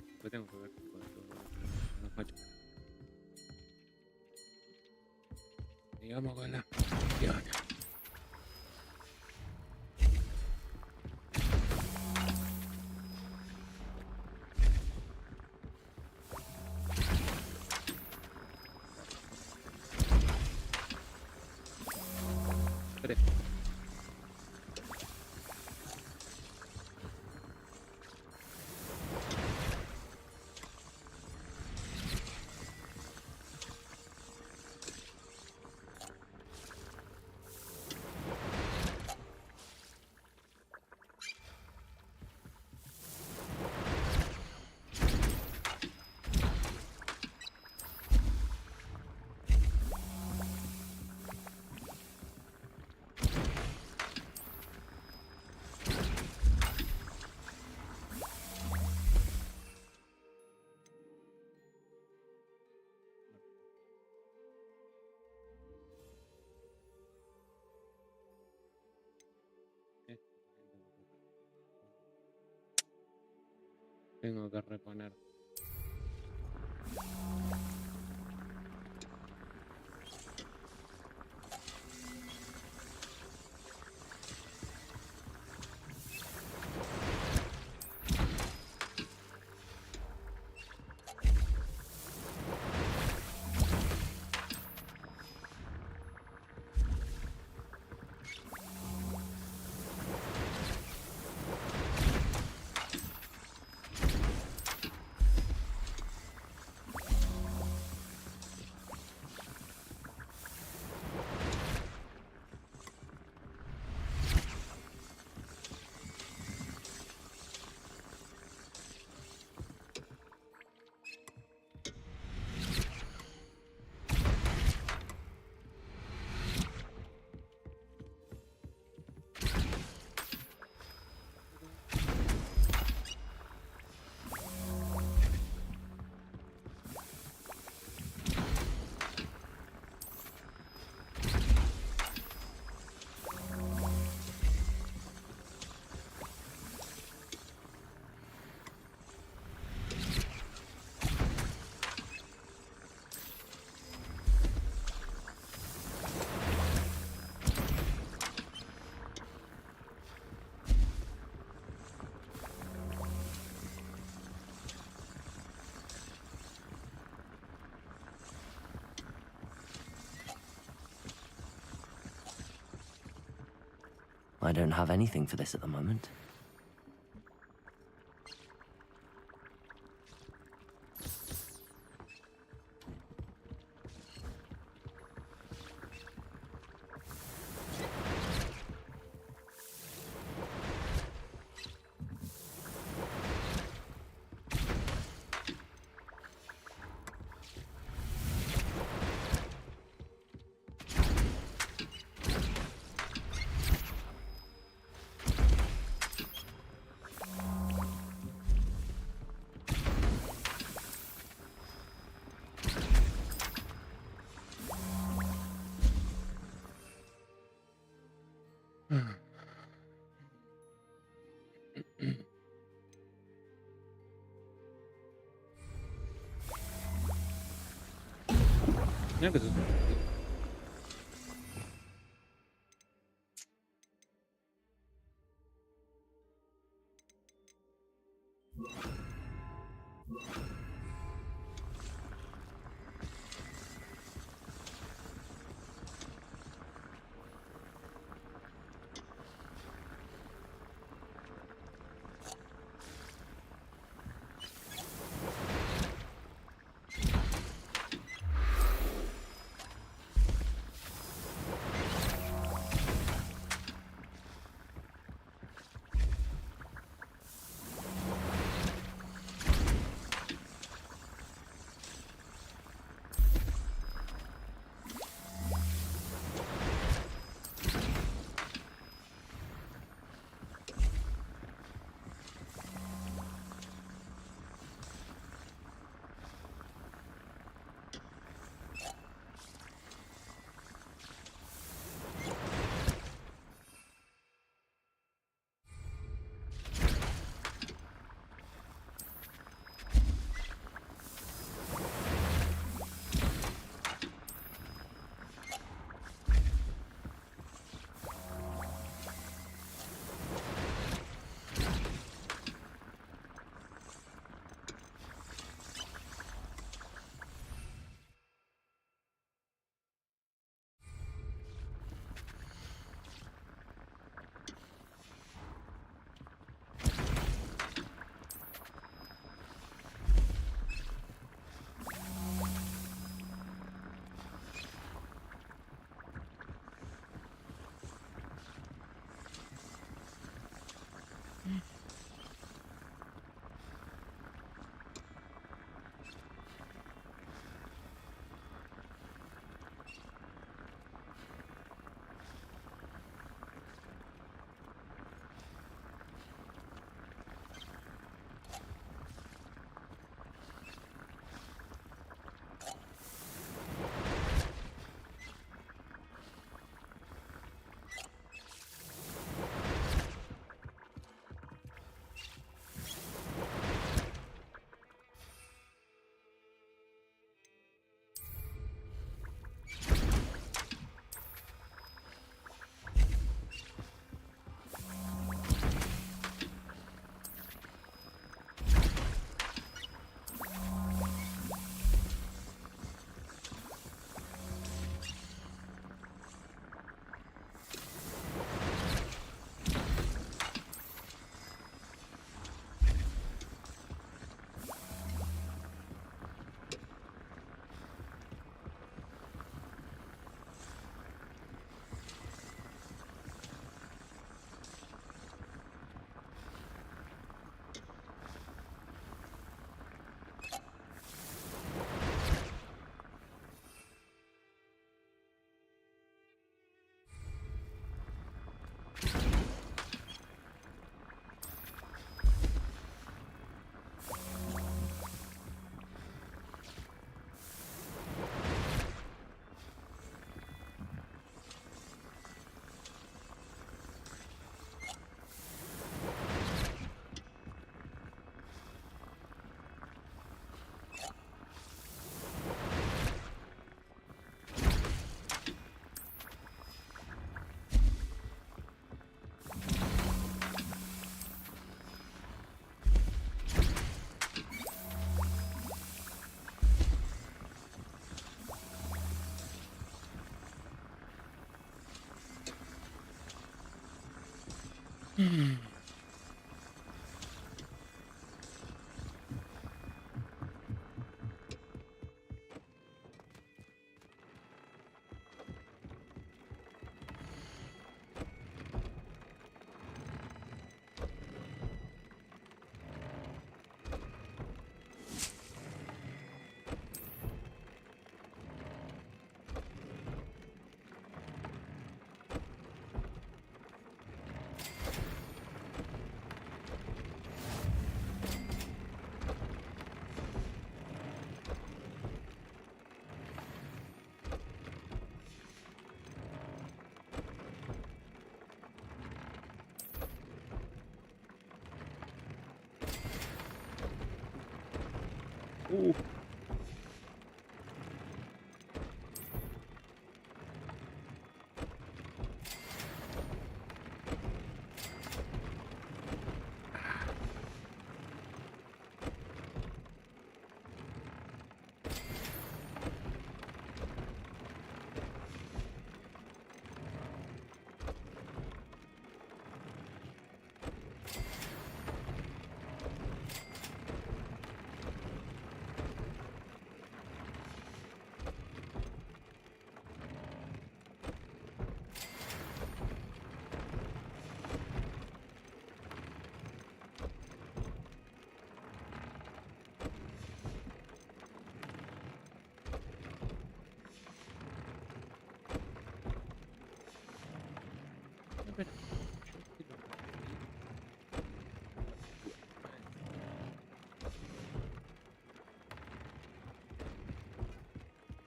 después tengo que ver los machos. Digamos con las misiones. Tres. Tengo que reponer. I don't have anything for this at the moment. Mira que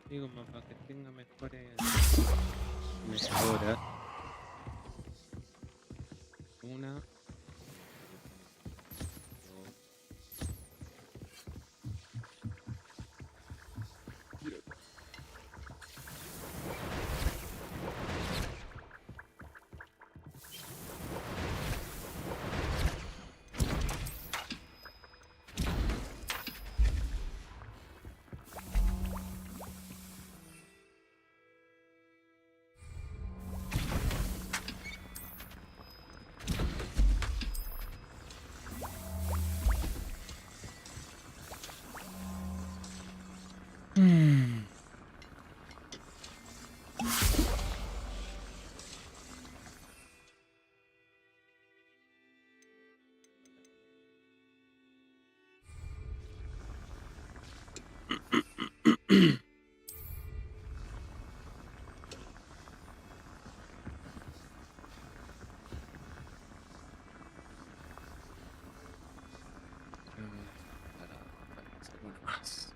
Digo, más para que tenga mejores mejoras. Una. Dos. Para hacer uno más.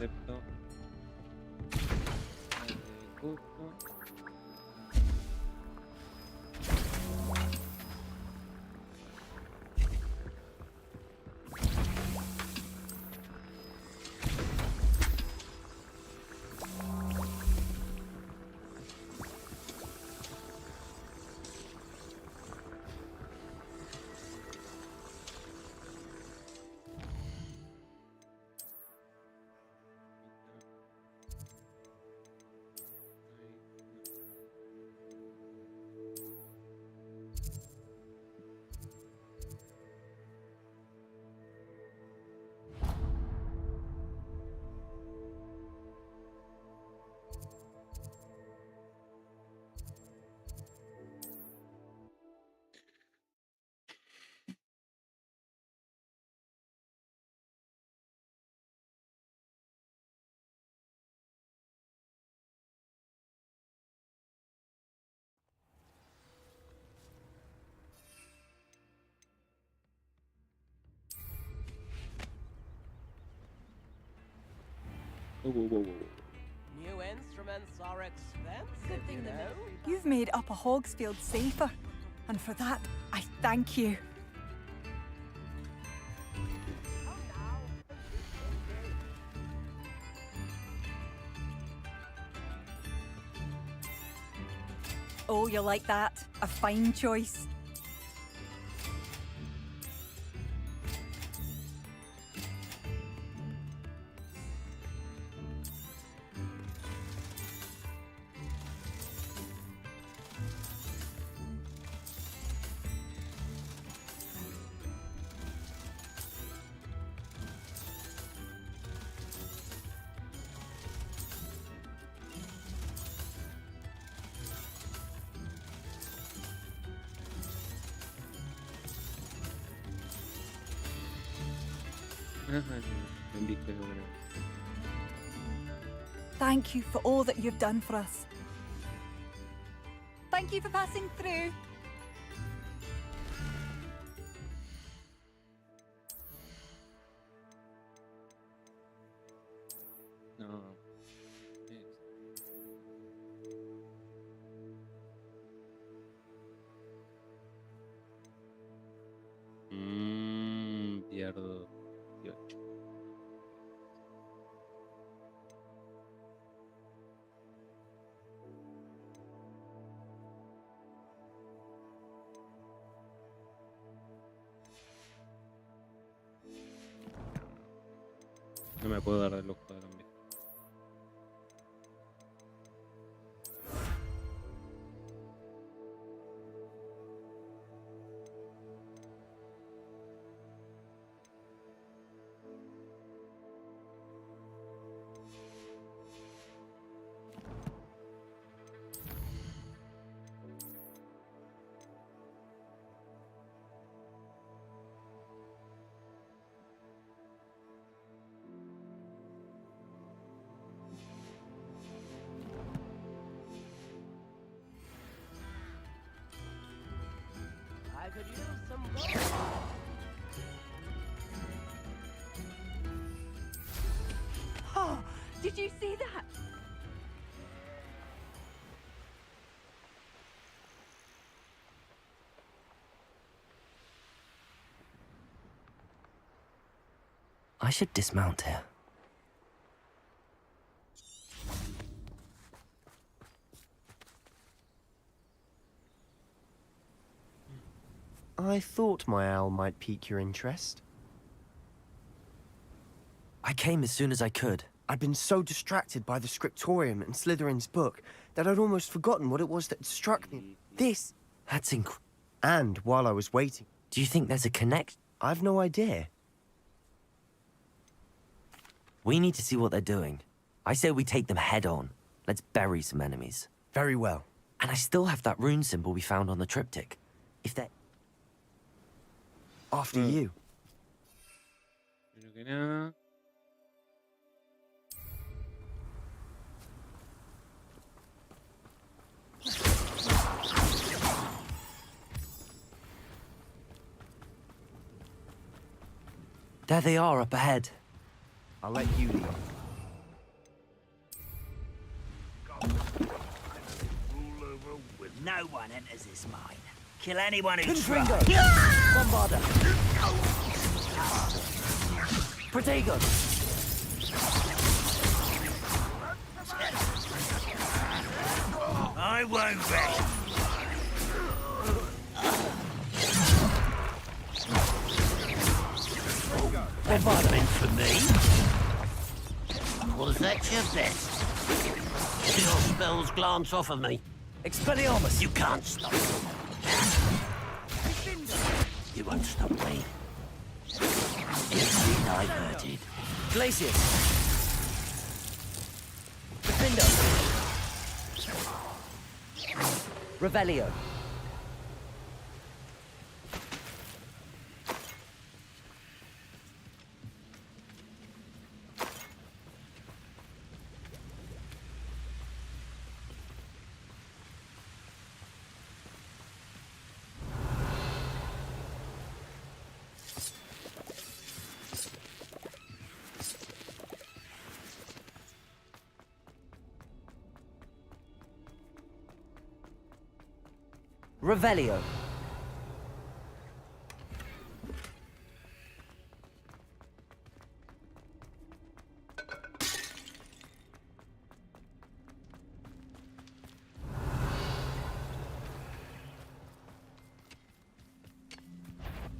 Acepto. Justo. New instruments are expensive, you know. You've made Upper Hogsfield safer, and for that, I thank you. Oh, you like that? A fine choice. Thank you for all that you've done for us. Thank you for passing through. No. Pierdo 18. No me puedo dar el lujo de cambiar. I could use some gold. Oh, did you see that? I should dismount here. I thought my owl might pique your interest. I came as soon as I could. I'd been so distracted by the scriptorium and Slytherin's book that I'd almost forgotten what it was that struck me. This. That's And while I was waiting, Do you think there's a connect? I've no idea. We need to see what they're doing. I say we take them head on. Let's bury some enemies. Very well. And I still have that rune symbol we found on the triptych. If they're... After you. Primero que nada. There they are up ahead. I'll let you lead. No one enters this mine. Kill anyone who Confringo! tries. Bombarda! Protego! I won't rest. Bombarda! Meant for me? Was that your best? Your spells glance off of me. Expelliarmus! You can't stop me. You won't stop me. Easily diverted. Glacius! Defendo! Revelio! Revelio.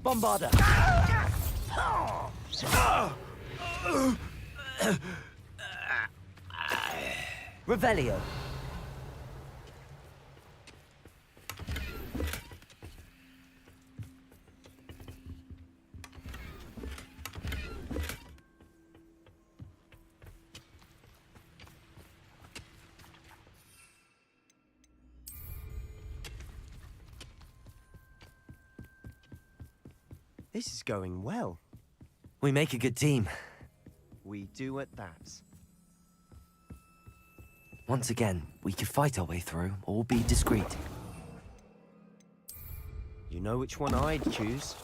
Bombarda. Revelio. This is going well. We make a good team. We do at that. Once again, we could fight our way through, or be discreet. You know which one I'd choose.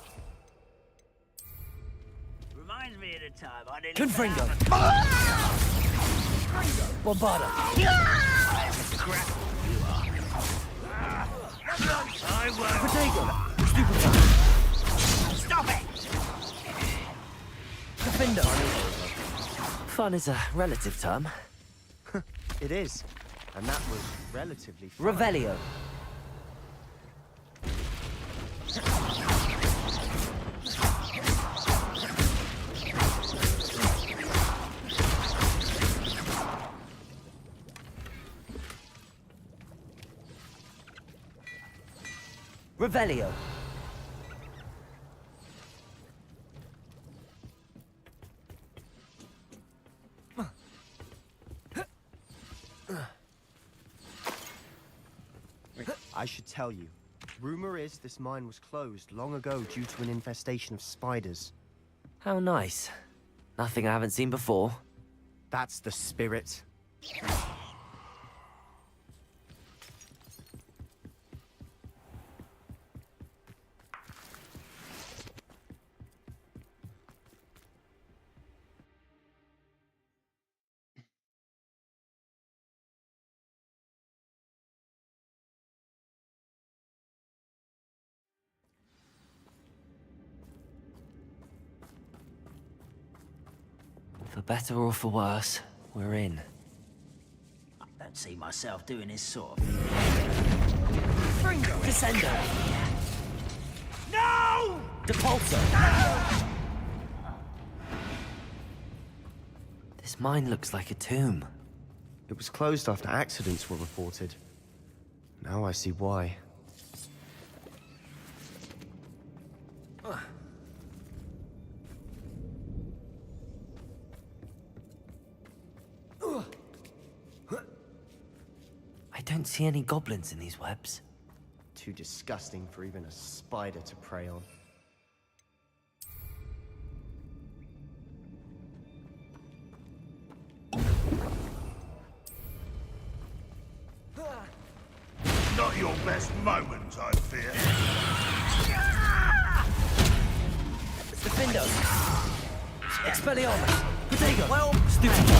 Reminds me of the time I didn't. Confringo! Bombarda! I won't. Protego! Stupefy! Stop it! Defender! Fun is a relative term. It is. And that was relatively fun. Revelio. Revelio. I should tell you. Rumor is this mine was closed long ago due to an infestation of spiders. How nice. Nothing I haven't seen before. That's the spirit. For better or for worse, we're in. I don't see myself doing this sort of thing. Descendo. No! Depulso. This mine looks like a tomb. It was closed after accidents were reported. Now I see why. I don't see any goblins in these webs. Too disgusting for even a spider to prey on. Not your best moment, I fear. Defendo. Expelliarmus. Protego. Well, Stupefy.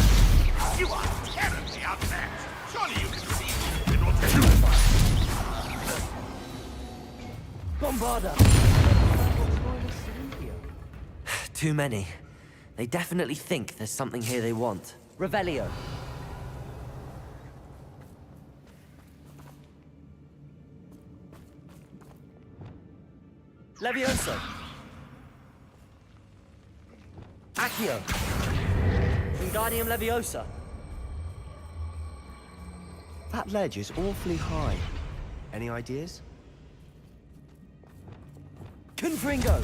You are terribly outmatched. Surely you can see it will take you. Bombarda! Too many. They definitely think there's something here they want. Revelio. Levioso. Accio. Wingardium Leviosa. That ledge is awfully high. Any ideas? Confringo.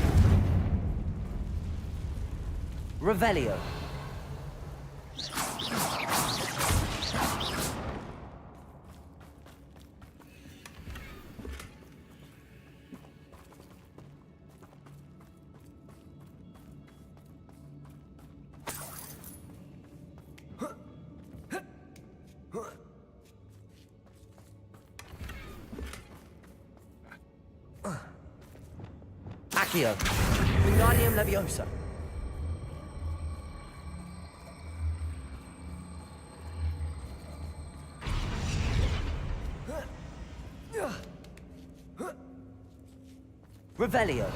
Revelio. Accio. Wingardium Leviosa. Revelio.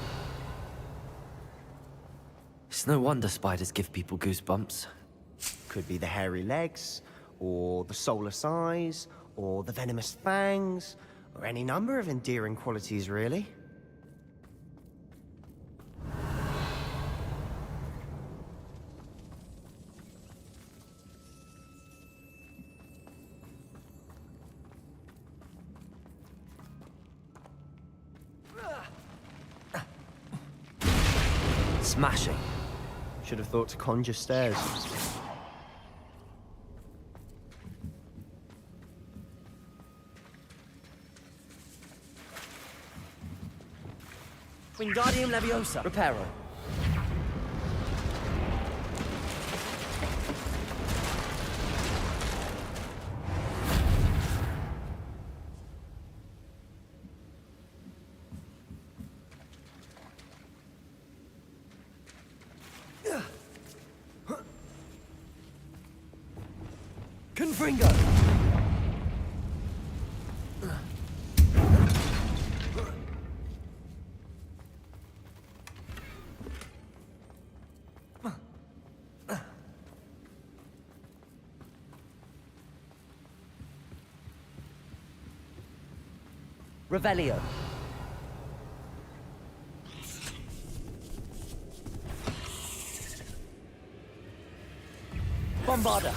It's no wonder spiders give people goosebumps. Could be the hairy legs, or the soulless eyes, or the venomous fangs, or any number of endearing qualities, really. Smashing. Should have thought to conjure stairs. Wingardium Leviosa. Reparo. Confringo. Revelio. Bombarda.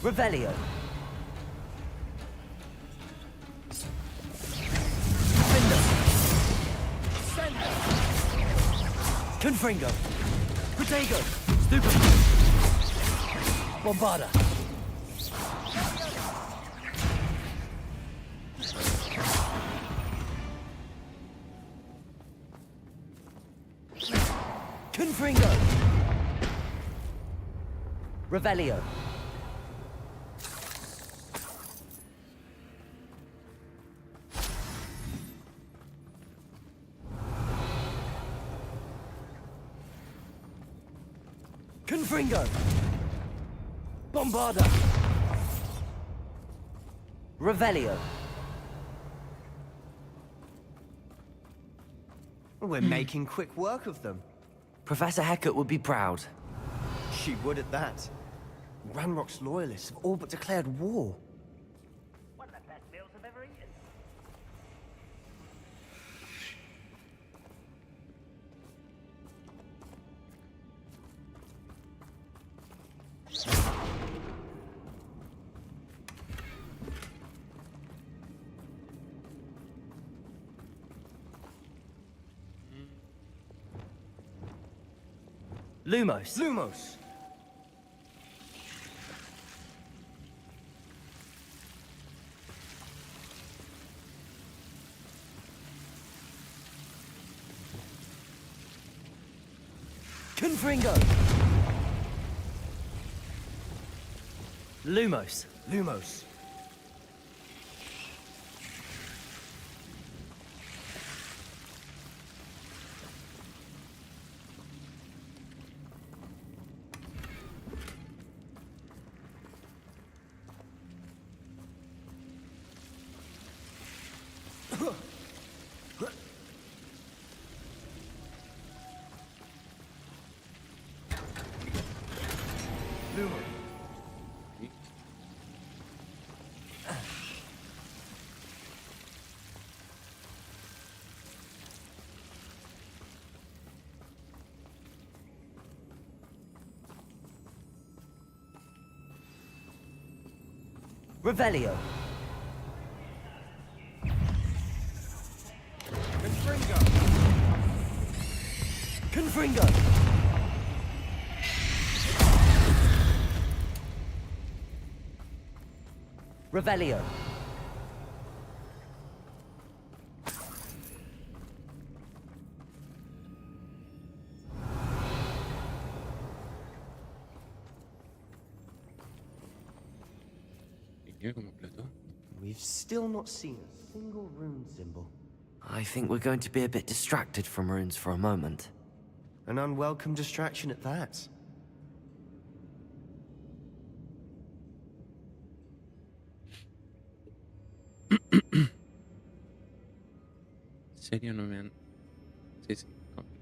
Revelio. Confringo. Protego. Stupid. Bombarda. Confringo. Revelio. Confringo. Bombarda. Revelio. We're making quick work of them. Professor Hecat would be proud. She would at that. Ranrock's loyalists have all but declared war. One of the best meals I've ever eaten. Lumos. Lumos! Confringo. Lumos. Lumos. Revelio. Confringo. Revelio. Como explotó. We've still not seen a single rune symbol. I think we're going to be a bit distracted from runes for a moment. An unwelcome distraction at that. ¿En serio no me han...? Sí, sí, confirmo.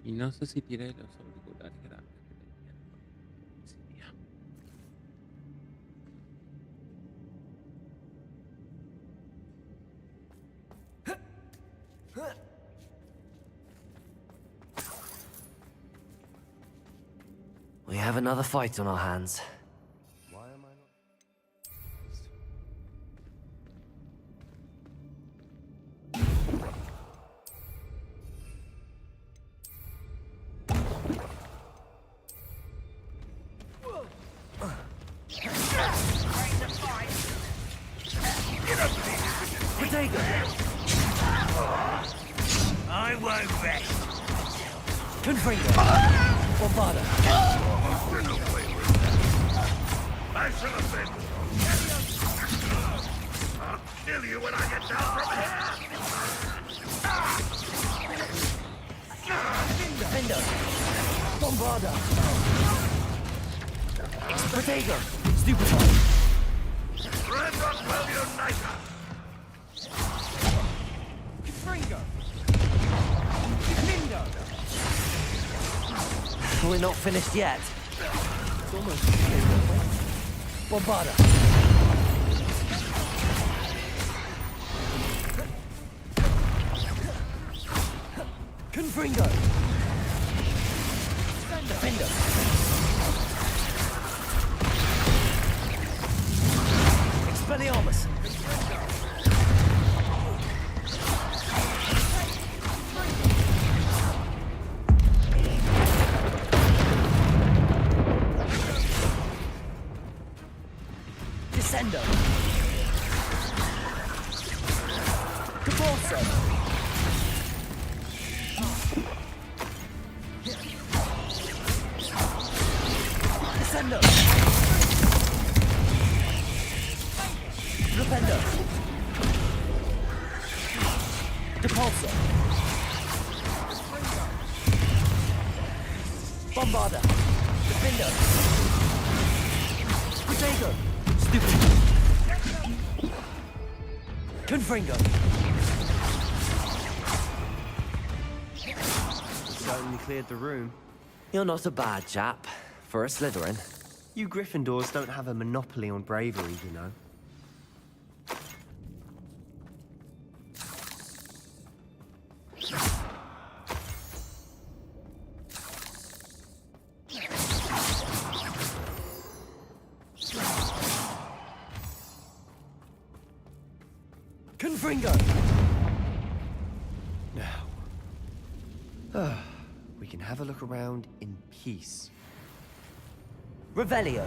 Y no sé si tiré los auriculares grandes que tenía. Sí, ya. We have another fight on our hands. Why am I not? Potato. I won't rest. Confringo. Bombarda. I should have been. I'll kill you when I get down from here. Defender. Bombarda. Potato. Stupefy. Red Rock will unite us. Confringo. Lindo. We're not finished yet. It's almost Bombarda. Confringo. Defender. Expelliarmus. Descendo. Capulso. Descendo. Rependo. Depulso. Bombarda. Defendo. Potato. Stupid. Confringo. Certainly cleared the room. You're not a bad chap. For a Slytherin. You Gryffindors don't have a monopoly on bravery, you know. Confringo. Now, we can have a look around in peace. Revelio.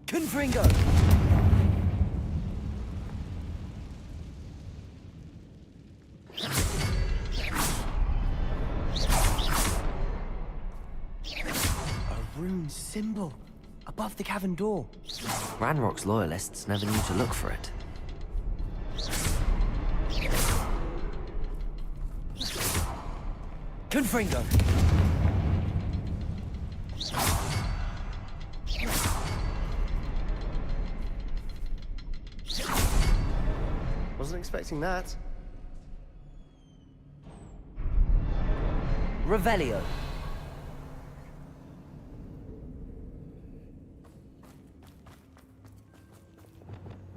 Confringo. A rune symbol above the cavern door. Ranrock's loyalists never knew to look for it. Confringo. Wasn't expecting that. Revelio.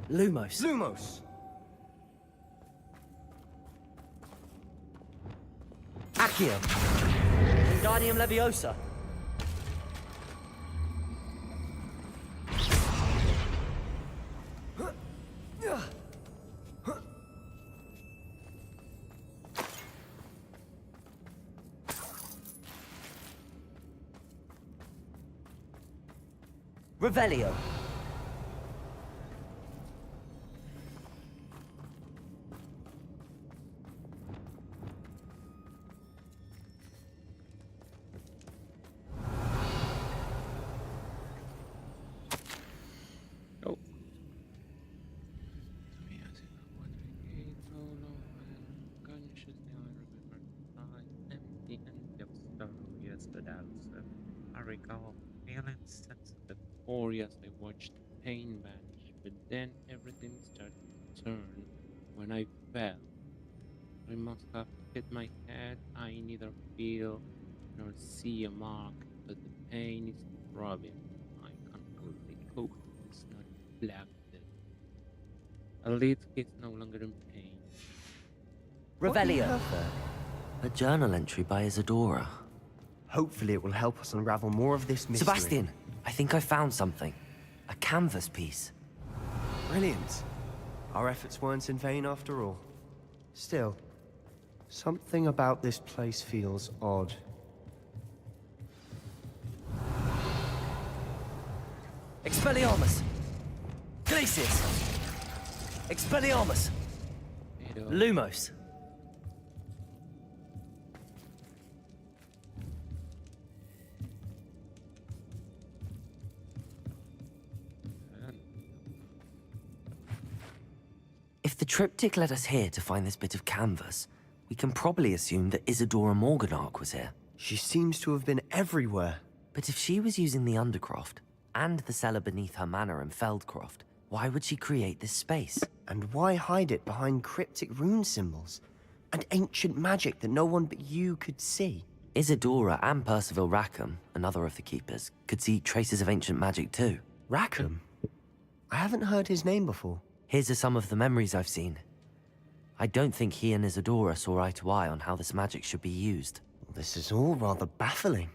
Lumos. Lumos! Accio. Wingardium Leviosa. Revelio. Oh. I recall feeling sensitive. For years I watched pain vanish, but then everything started to turn when I fell. I must have hit my head. I neither feel nor see a mark, but the pain is throbbing. I can't believe it's not black. At least he's no longer in pain. Revelio. A journal entry by Isadora. Hopefully it will help us unravel more of this mystery. Sebastian, I think I found something. A canvas piece. Brilliant. Our efforts weren't in vain after all. Still, something about this place feels odd. Expelliarmus! Glacius! Expelliarmus! Lumos! If the triptych led us here to find this bit of canvas, we can probably assume that Isadora Morganach was here. She seems to have been everywhere. But if she was using the Undercroft, and the cellar beneath her manor in Feldcroft, why would she create this space? And why hide it behind cryptic rune symbols? And ancient magic that no one but you could see? Isadora and Percival Rackham, another of the Keepers, could see traces of ancient magic too. Rackham? I haven't heard his name before. Here's are some of the memories I've seen. I don't think he and Isadora saw eye to eye on how this magic should be used. This is all rather baffling.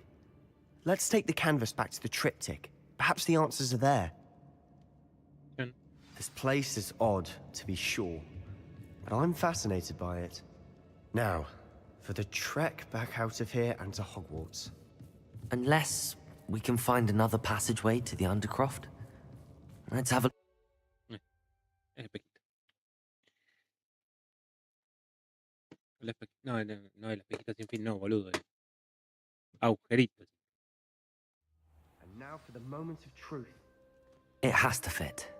Let's take the canvas back to the triptych. Perhaps the answers are there. This place is odd, to be sure, but I'm fascinated by it. Now, for the trek back out of here and to Hogwarts. Unless we can find another passageway to the Undercroft. Let's have a... No, el espejito sin fin no, boludo. Agujeritos. And now for the moment of truth. It has to fit.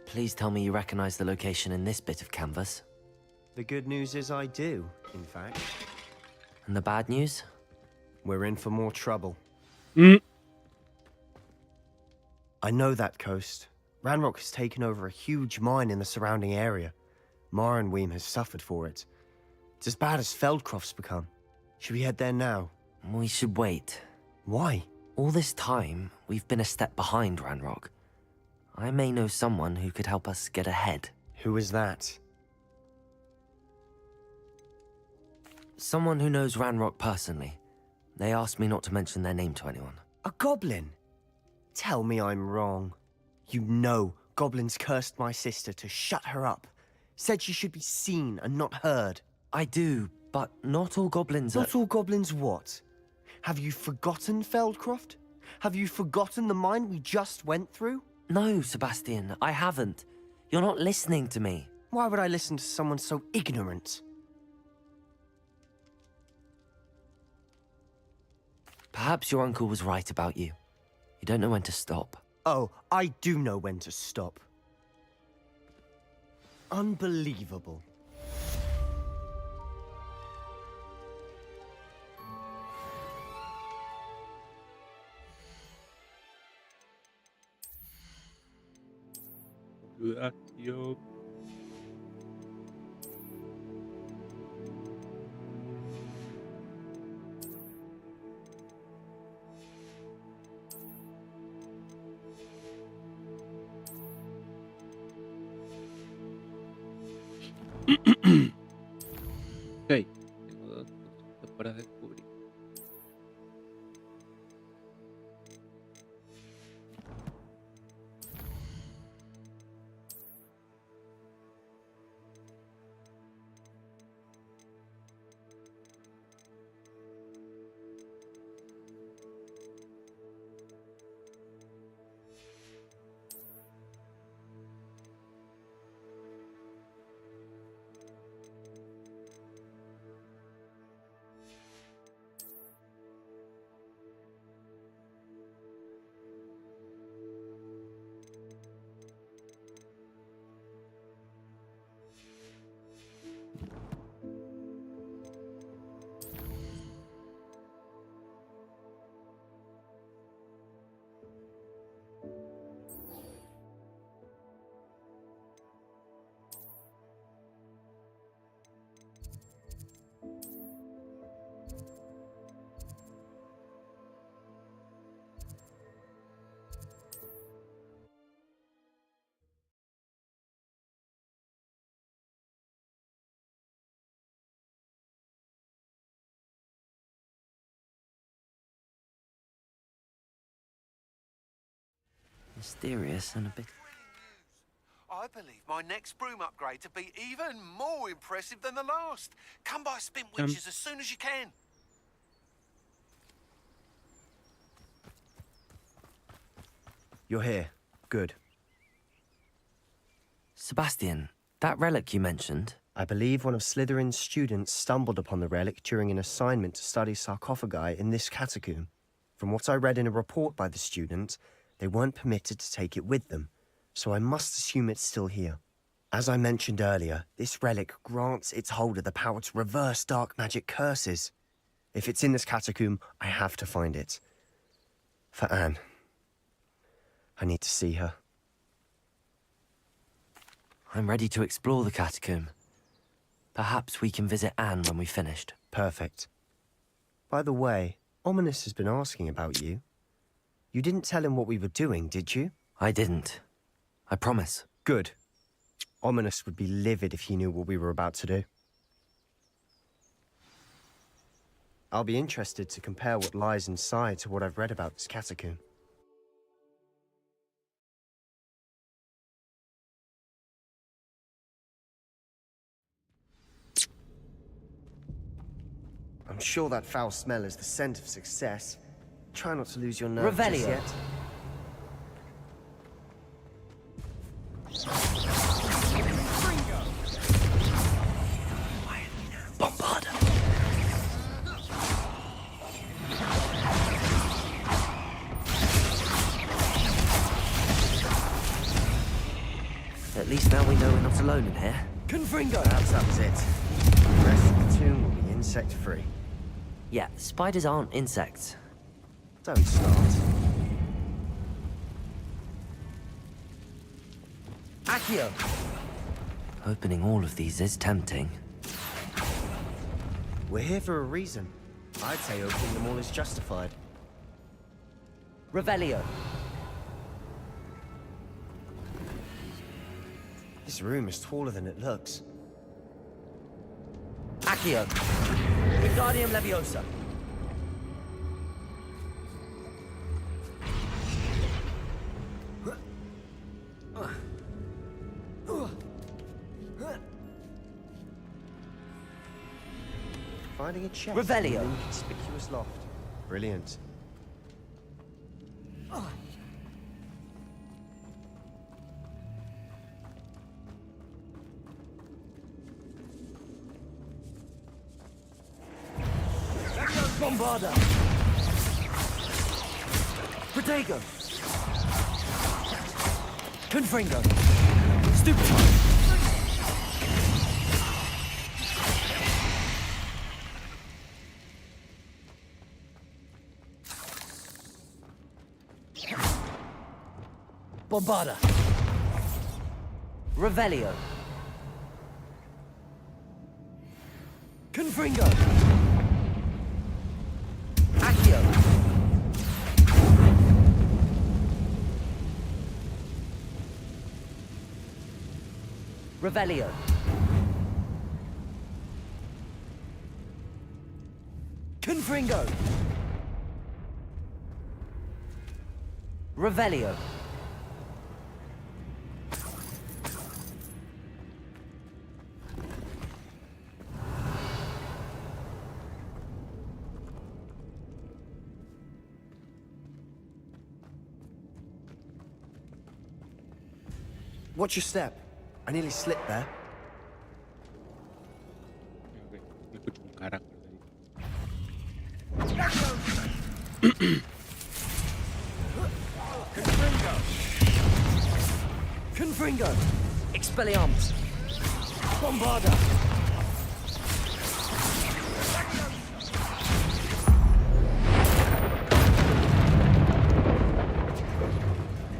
Please tell me you recognize the location in this bit of canvas. The good news is I do, in fact. And the bad news? We're in for more trouble. Mm. I know that coast. Ranrock has taken over a huge mine in the surrounding area. Marrenweem has suffered for it. It's as bad as Feldcroft's become. Should we head there now? We should wait. Why? All this time, we've been a step behind Ranrock. I may know someone who could help us get ahead. Who is that? Someone who knows Ranrock personally. They asked me not to mention their name to anyone. A goblin? Tell me I'm wrong. You know goblins cursed my sister to shut her up. Said she should be seen and not heard. I do, but not all goblins Not all goblins what? Have you forgotten Feldcroft? Have you forgotten the mine we just went through? No, Sebastian, I haven't. You're not listening to me. Why would I listen to someone so ignorant? Perhaps your uncle was right about you. You don't know when to stop. Oh, I do know when to stop. Unbelievable. Yo. Ok, tengo dos cositas para descubrir. Mysterious and a bit... I believe my next broom upgrade to be even more impressive than the last. Come by Spin Witches as soon as you can. You're here. Good. Sebastian, that relic you mentioned... I believe one of Slytherin's students stumbled upon the relic during an assignment to study sarcophagi in this catacomb. From what I read in a report by the student, they weren't permitted to take it with them, so I must assume it's still here. As I mentioned earlier, this relic grants its holder the power to reverse dark magic curses. If it's in this catacomb, I have to find it. For Anne. I need to see her. I'm ready to explore the catacomb. Perhaps we can visit Anne when we've finished. Perfect. By the way, Ominous has been asking about you. You didn't tell him what we were doing, did you? I didn't. I promise. Good. Ominous would be livid if he knew what we were about to do. I'll be interested to compare what lies inside to what I've read about this catacomb. I'm sure that foul smell is the scent of success. Try not to lose your nerve just Revelio. yet. Bombard. At least now we know we're not alone in here. Confringo! Perhaps that was it. The rest of the tomb will be insect-free. Yeah, spiders aren't insects. Don't start. Accio! Opening all of these is tempting. We're here for a reason. I'd say opening them all is justified. Revelio. This room is taller than it looks. Accio. Wingardium Leviosa. Finding a chest Revelio. in an inconspicuous loft. Brilliant. Bombarda. Protego. Confringo. Stupid. Bombarda. Revelio. Confringo. Accio. Revelio. Confringo. Revelio. Watch your step. I nearly slipped there. Ok, escucho un carácter ahí. Confringo. Expelliarmus. Bombarda.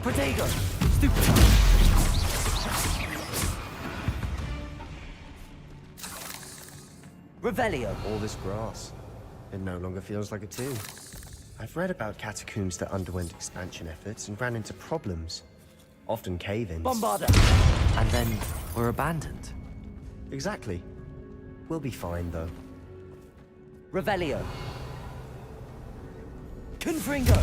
Protego. Stupid. Revelio. All this grass. It no longer feels like a tomb. I've read about catacombs that underwent expansion efforts and ran into problems. Often cave-ins. Bombarda. And then were abandoned. Exactly. We'll be fine, though. Revelio. Confringo.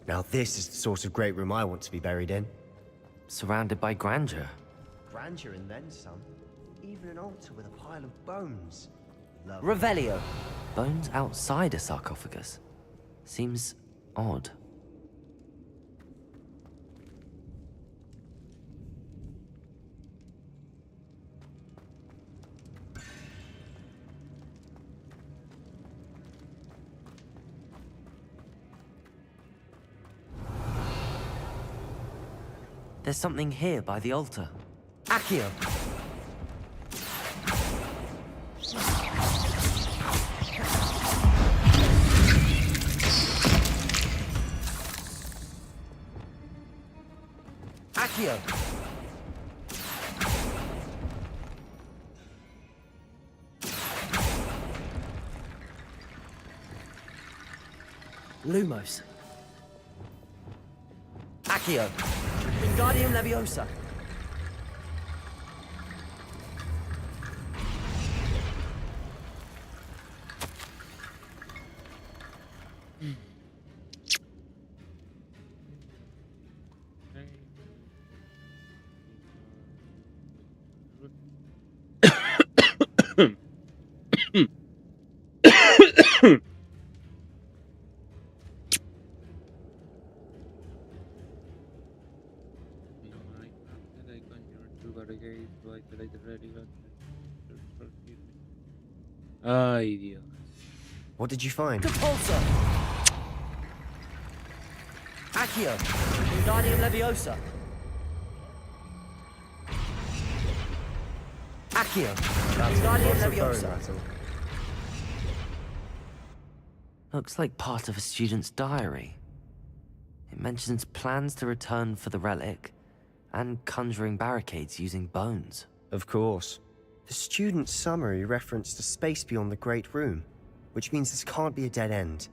Now this is the sort of great room I want to be buried in. Surrounded by grandeur. Grandeur and then some. Even an altar with a pile of bones. Love. Revelio. Bones outside a sarcophagus. Seems odd. There's something here by the altar. Accio. Accio. Lumos. Accio. Wingardium Leviosa. Ay, Dios. What did you find? Compulsor. Accio. Wingardium Leviosa. Accio. Wingardium Leviosa. Looks like part of a student's diary. It mentions plans to return for the relic and conjuring barricades using bones. Of course. The student's summary referenced a space beyond the Great Room, which means this can't be a dead end.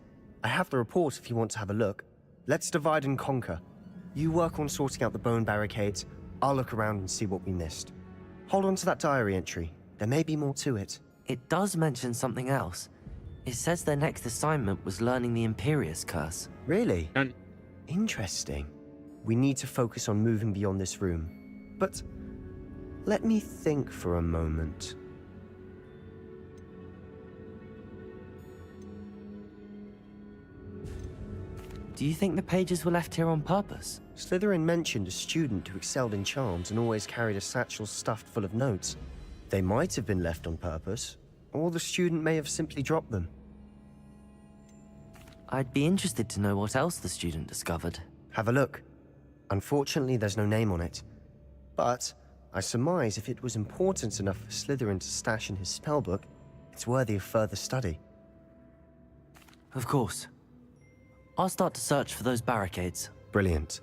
I have the report if you want to have a look. Let's divide and conquer. You work on sorting out the bone barricades, I'll look around and see what we missed. Hold on to that diary entry. There may be more to it. It does mention something else. It says their next assignment was learning the Imperius Curse. Really? Interesting. We need to focus on moving beyond this room. But let me think for a moment. Do you think the pages were left here on purpose? Slytherin mentioned a student who excelled in charms and always carried a satchel stuffed full of notes. They might have been left on purpose, or the student may have simply dropped them. I'd be interested to know what else the student discovered. Have a look. Unfortunately, there's no name on it. But I surmise if it was important enough for Slytherin to stash in his spellbook, it's worthy of further study. Of course. I'll start to search for those barricades. Brilliant.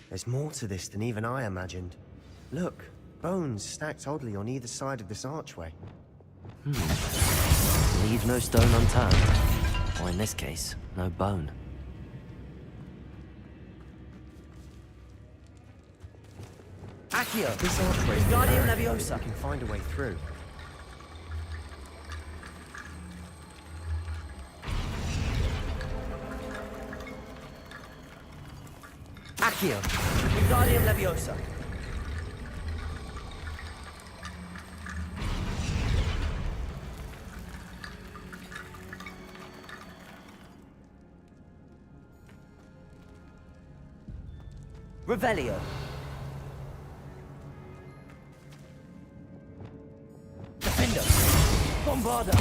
There's more to this than even I imagined. Look, bones stacked oddly on either side of this archway. Leave no stone unturned. Or in this case, no bone. Accio! This archway is Wingardium narrow. Leviosa! We can find a way through. Accio! Wingardium Leviosa! Revelio. Defendo. Bombarda.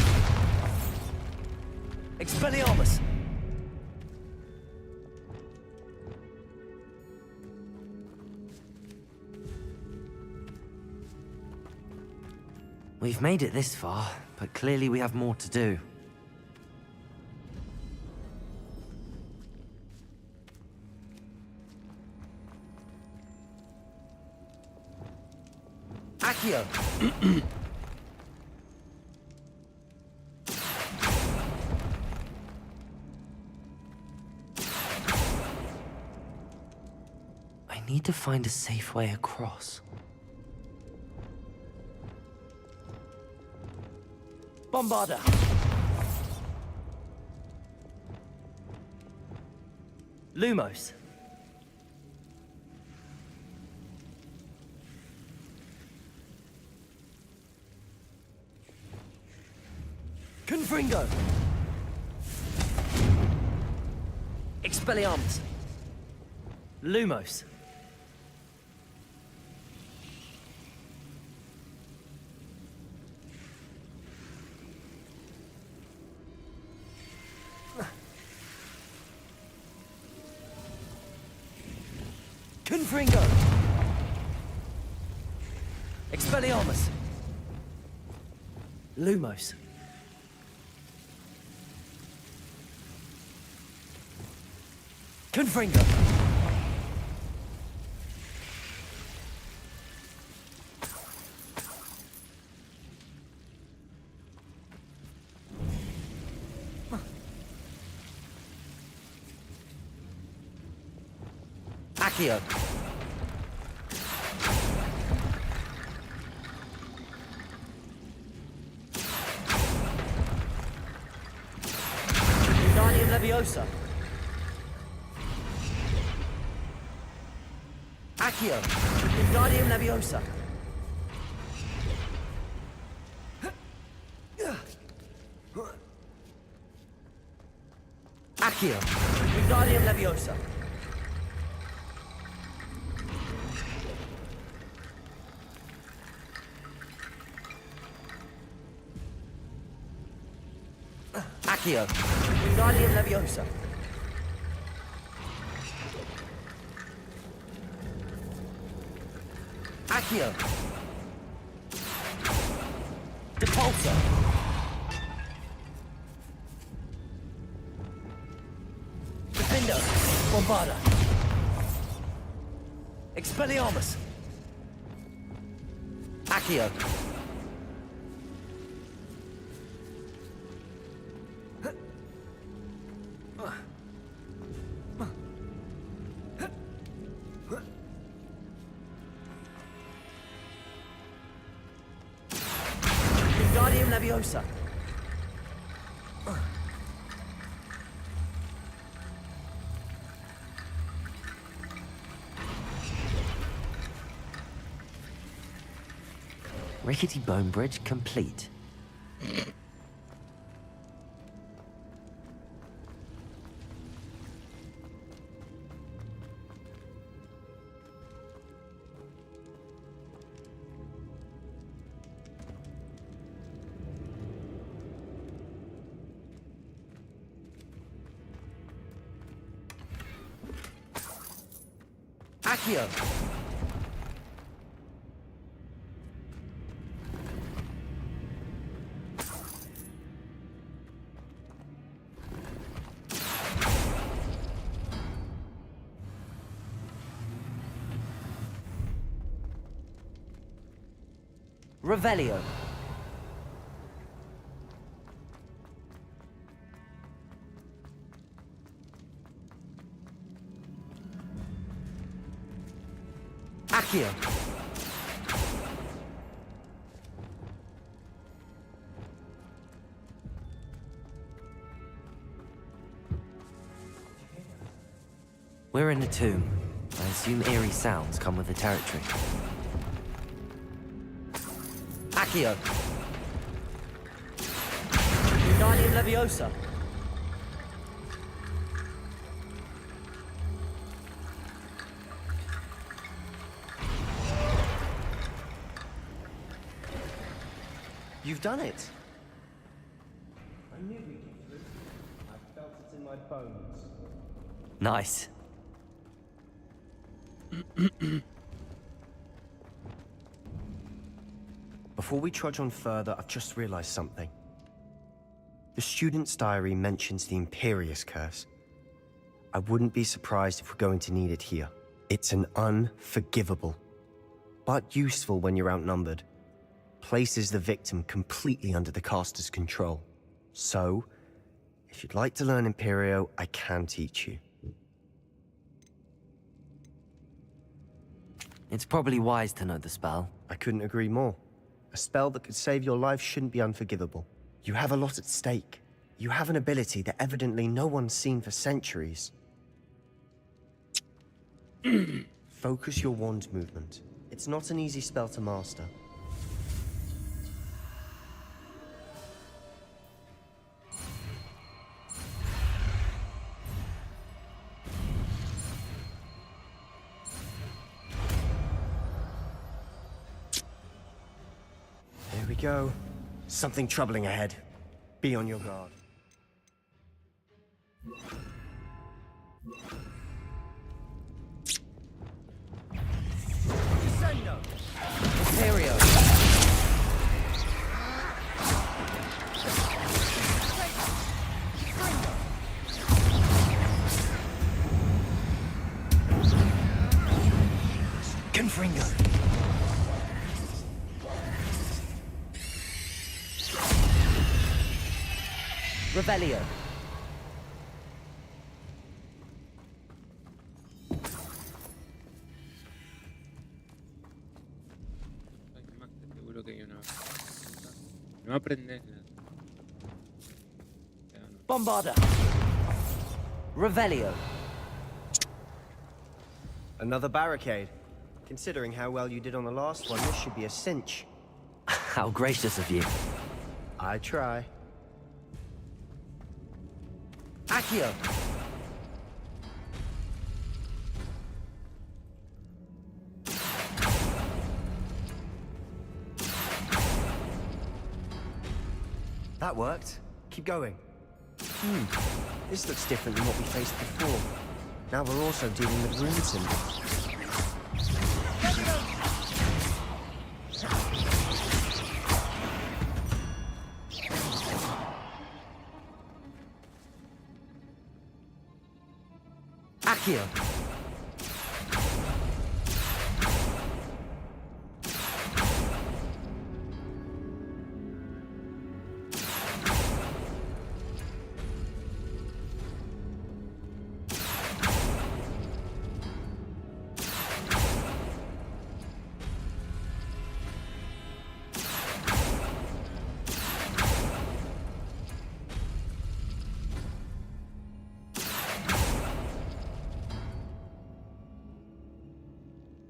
Expelliarmus. We've made it this far, but clearly we have more to do. Accio! I need to find a safe way across. Bombarda. Lumos. Confringo. Expelliarmus. Lumos. Confringo. Expelliarmus. Lumos. Confringo. Accio. Wingardium Leviosa. Accio. Wingardium Leviosa. Accio. Wingardium Leviosa. Accio. Wingardium Leviosa. Accio. Depulso. Defendo. Bombarda. Expelliarmus. Accio. Wingardium Leviosa. Rickety bone bridge complete. Accio! Revelio. Accio. We're in a tomb. I assume eerie sounds come with the territory. Accio. Guardian Leviosa. You've done it. I knew we'd get through. I felt it in my bones. Nice. Before we trudge on further, I've just realized something. The student's diary mentions the Imperious Curse. I wouldn't be surprised if we're going to need it here. It's an unforgivable, but useful when you're outnumbered. Places the victim completely under the caster's control. So, if you'd like to learn Imperio, I can teach you. It's probably wise to know the spell. I couldn't agree more. A spell that could save your life shouldn't be unforgivable. You have a lot at stake. You have an ability that evidently no one's seen for centuries. Focus your wand movement. It's not an easy spell to master. There we go. Something troubling ahead. Be on your guard. Descendo! Imperio. Confringo! Revelio. Estoy más que seguro que hay una. No aprendes nada. Ya no. Bombarda. Revelio. Another barricade. Considering how well you did on the last one, this should be a cinch. How gracious of you. I try. Accio. That worked. Keep going. This looks different than what we faced before. Now we're also dealing with rune symbols. Accio.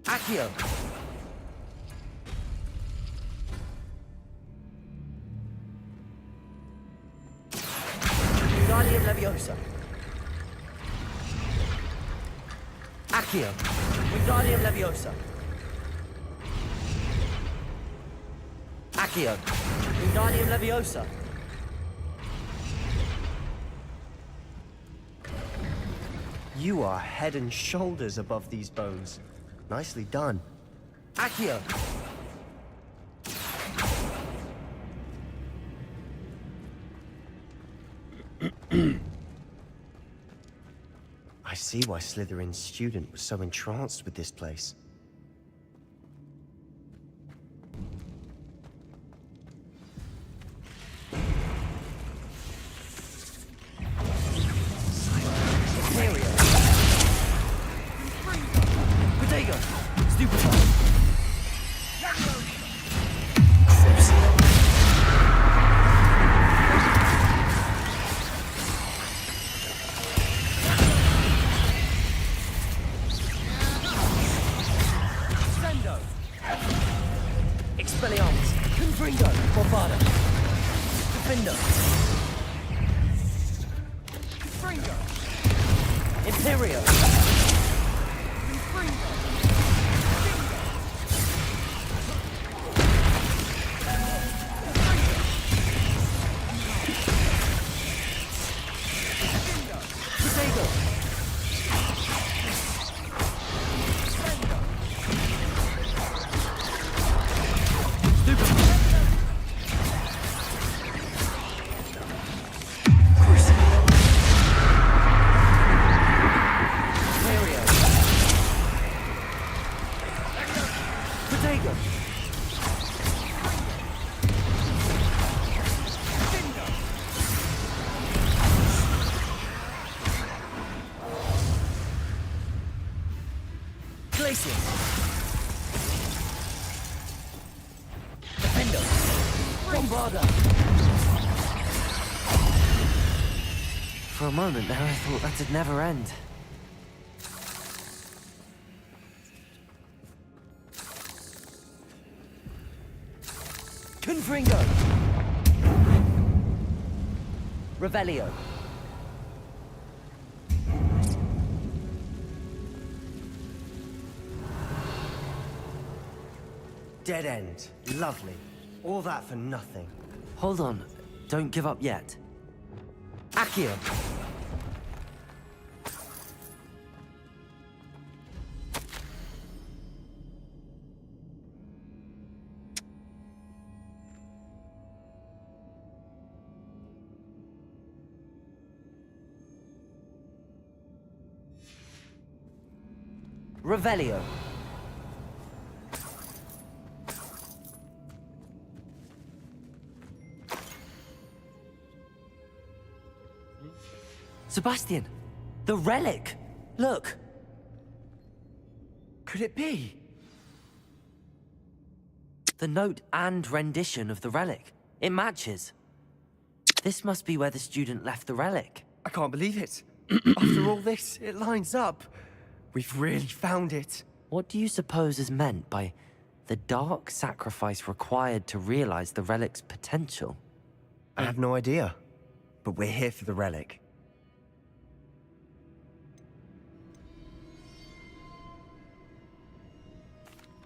Accio. Wingardium Leviosa. Accio. Wingardium Leviosa. Accio. Wingardium Leviosa. You are head and shoulders above these bones. Nicely done. Accio. I see why Slytherin's student was so entranced with this place. For a moment there, I thought that'd never end. Confringo. Revelio. Dead end. Lovely. All that for nothing. Hold on. Don't give up yet. Accio. Revelio. Sebastian! The relic! Look! Could it be? The note and rendition of the relic. It matches. This must be where the student left the relic. I can't believe it. After all this, it lines up. We've really found it. What do you suppose is meant by the dark sacrifice required to realize the relic's potential? I have no idea. But we're here for the relic.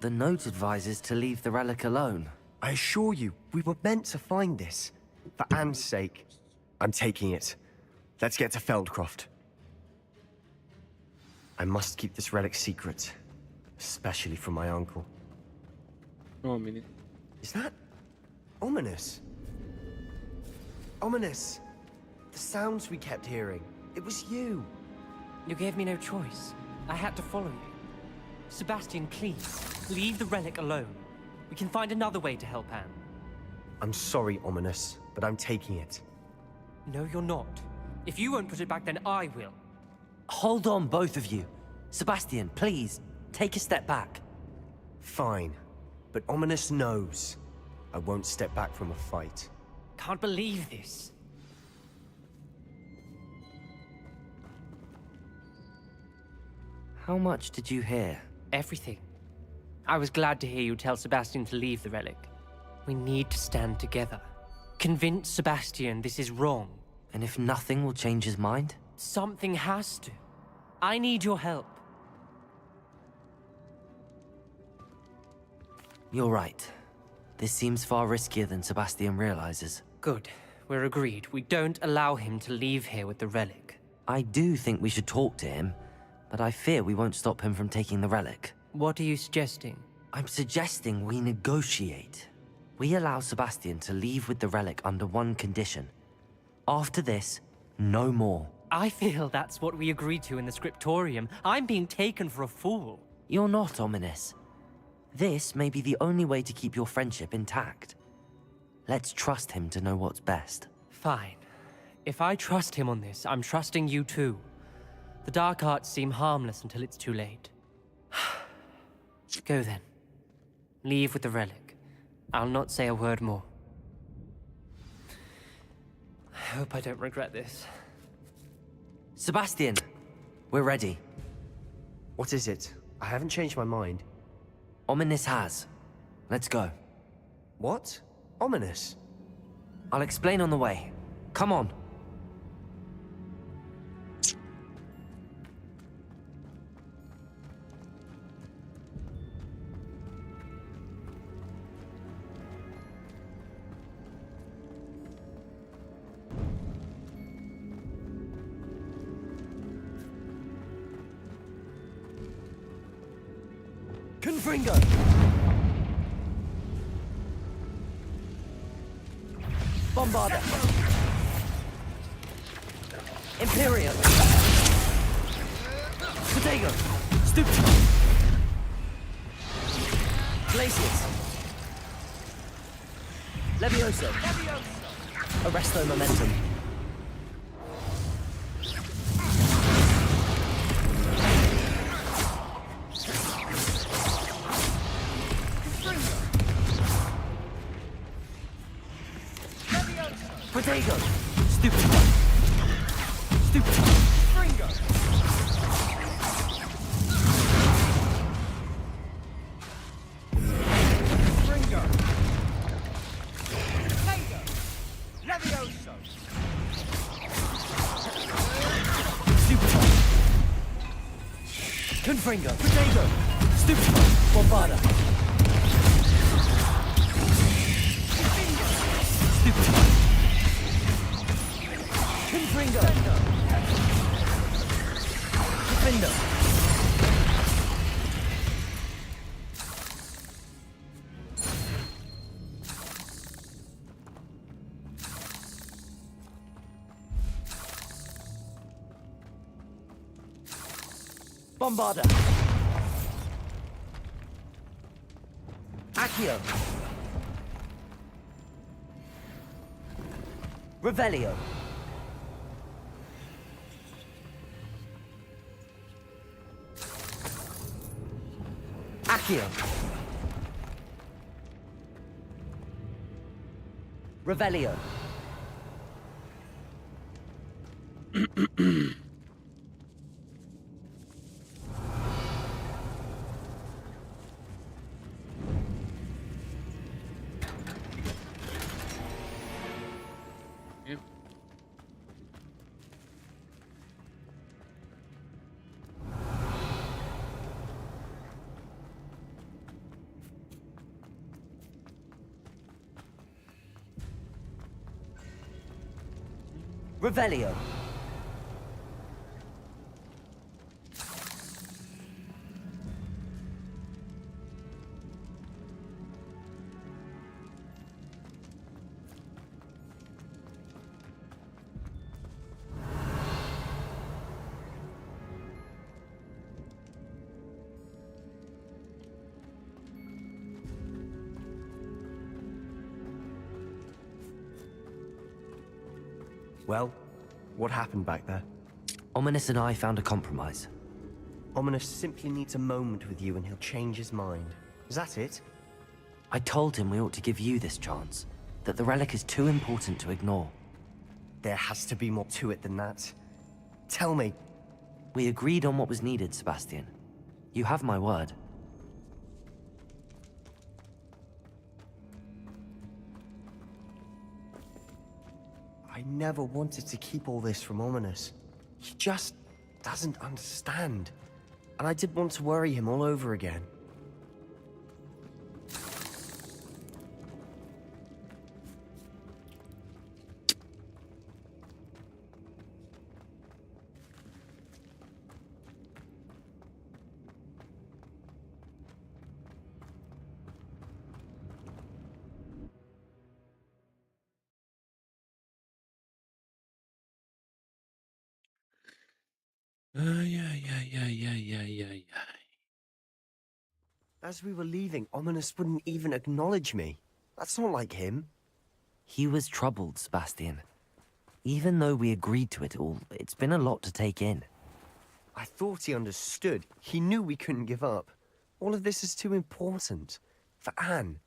The note advises to leave the relic alone. I assure you, we were meant to find this. For Anne's sake. I'm taking it. Let's get to Feldcroft. I must keep this relic secret. Especially from my uncle. Oh, a minute. Is that... ominous? Ominous! The sounds we kept hearing. It was you. You gave me no choice. I had to follow you. Sebastian, please, leave the relic alone. We can find another way to help Anne. I'm sorry, Ominous, but I'm taking it. No, you're not. If you won't put it back, then I will. Hold on, both of you. Sebastian, please, take a step back. Fine, but Ominous knows. I won't step back from a fight. Can't believe this. How much did you hear? Everything. I was glad to hear you tell Sebastian to leave the relic. We need to stand together. Convince Sebastian this is wrong. And if nothing will change his mind? Something has to. I need your help. You're right. This seems far riskier than Sebastian realizes. Good. We're agreed. We don't allow him to leave here with the relic. I do think we should talk to him, but I fear we won't stop him from taking the relic. What are you suggesting? I'm suggesting we negotiate. We allow Sebastian to leave with the relic under one condition. After this, no more. I feel that's what we agreed to in the scriptorium. I'm being taken for a fool. You're not, Ominous. This may be the only way to keep your friendship intact. Let's trust him to know what's best. Fine. If I trust him on this, I'm trusting you too. The dark arts seem harmless until it's too late. Go then. Leave with the relic. I'll not say a word more. I hope I don't regret this. Sebastian! We're ready. What is it? I haven't changed my mind. Ominous has. Let's go. What? Ominous? I'll explain on the way. Come on. Confringo! Bombarda! Imperium! Potato! Stupid! Glacius! Levioso! Arresto momentum! Potato! Stupid one! Stupid one! Fringo! Fringo! Potato! Levioso! Stupid one! Confringo! Potato! Stupid one! Bombarda! Stupid one! Confringo! Defendo! Bombarda! Accio! Revelio! Accio! Revelio! Yep. Revelio! Well, what happened back there? Ominous and I found a compromise. Ominous simply needs a moment with you and he'll change his mind. Is that it? I told him we ought to give you this chance, that the relic is too important to ignore. There has to be more to it than that. Tell me. We agreed on what was needed, Sebastian. You have my word. I never wanted to keep all this from Ominous. He just doesn't understand. And I didn't want to worry him all over again. As we were leaving, Ominous wouldn't even acknowledge me. That's not like him. He was troubled, Sebastian. Even though we agreed to it all, it's been a lot to take in. I thought he understood. He knew we couldn't give up. All of this is too important. For Anne.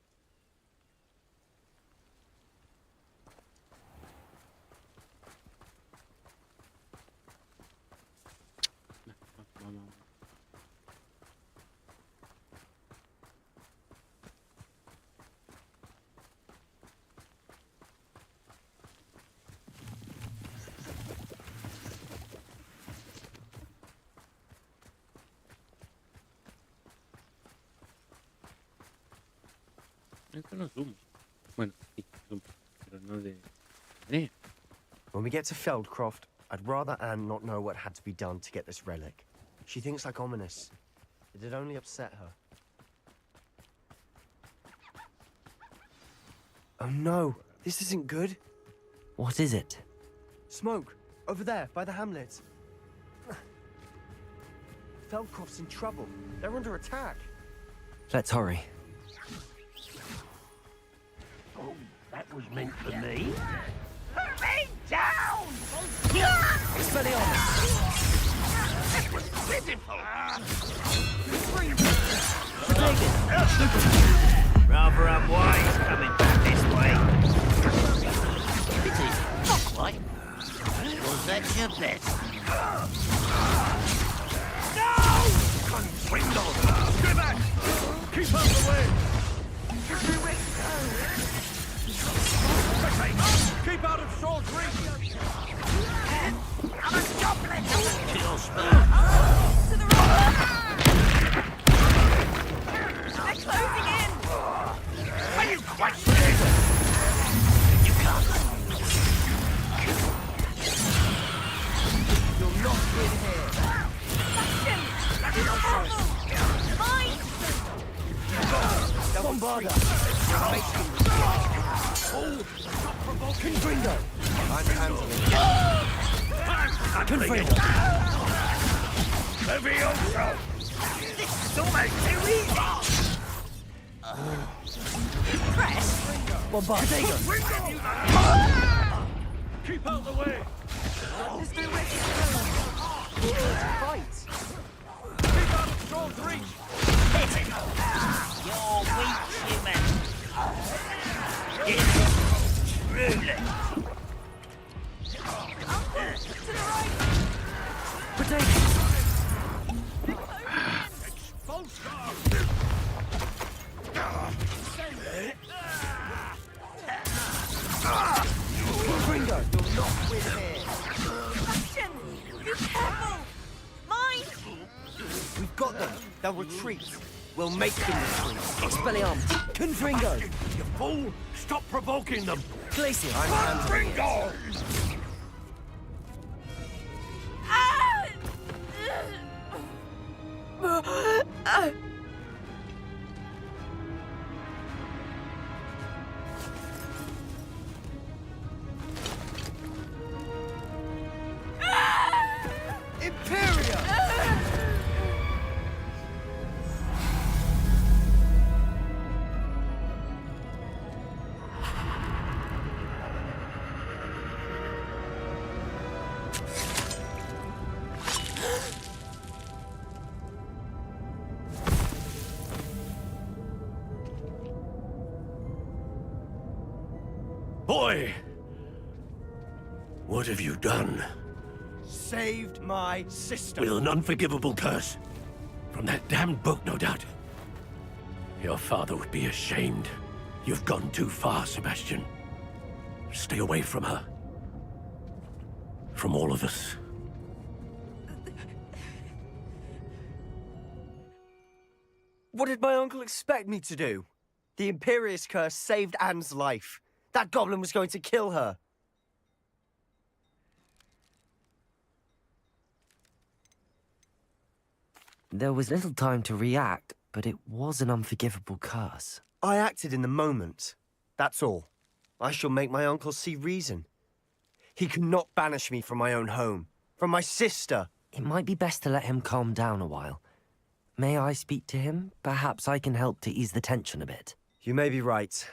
Esto no zoom. Bueno, sí, zoom, pero no de... Vení. When we get to Feldcroft, I'd rather Anne not know what had to be done to get this relic. She thinks like Ominous. It'd only upset her. Oh no, this isn't good. What is it? Smoke, over there, by the hamlet. Feldcroft's in trouble. They're under attack. Let's hurry. Oh, that was meant for me. Put me down! That was pitiful. Rather unwise coming back this way. Pity, not quite. Was that your best? Swindle! Stay back! Keep out of the way! Keep out of Saul's reach! I'm a goblin! Kill spell. To the right! They're closing in! Are you quite scared? You can't. You'll not win here. Sebastian! Mine! Don't bother. Confringo! I'm handling it. Confringo! Levioso! This is almost too easy! Press? Keep out of the way! There's no way to go. Fight! Keep out of Saul's reach! Hit it! You're weak, human! Truly! To the right! Confringo! You'll not win here. Sebastian! Be careful! Mine! We've got them. They'll retreat. We'll make them retreat. Expelliarmus! Confringo! You fool! Stop provoking them! Glacier! I'm handling it. Ringo! Imperia! Boy! What have you done? Saved my sister. With an unforgivable curse. From that damned book, no doubt. Your father would be ashamed. You've gone too far, Sebastian. Stay away from her. from all of us. What did my uncle expect me to do? The Imperious curse saved Anne's life. That goblin was going to kill her. There was little time to react, but it was an unforgivable curse. I acted in the moment. That's all. I shall make my uncle see reason. He cannot banish me from my own home, from my sister. It might be best to let him calm down a while. May I speak to him? Perhaps I can help to ease the tension a bit. You may be right.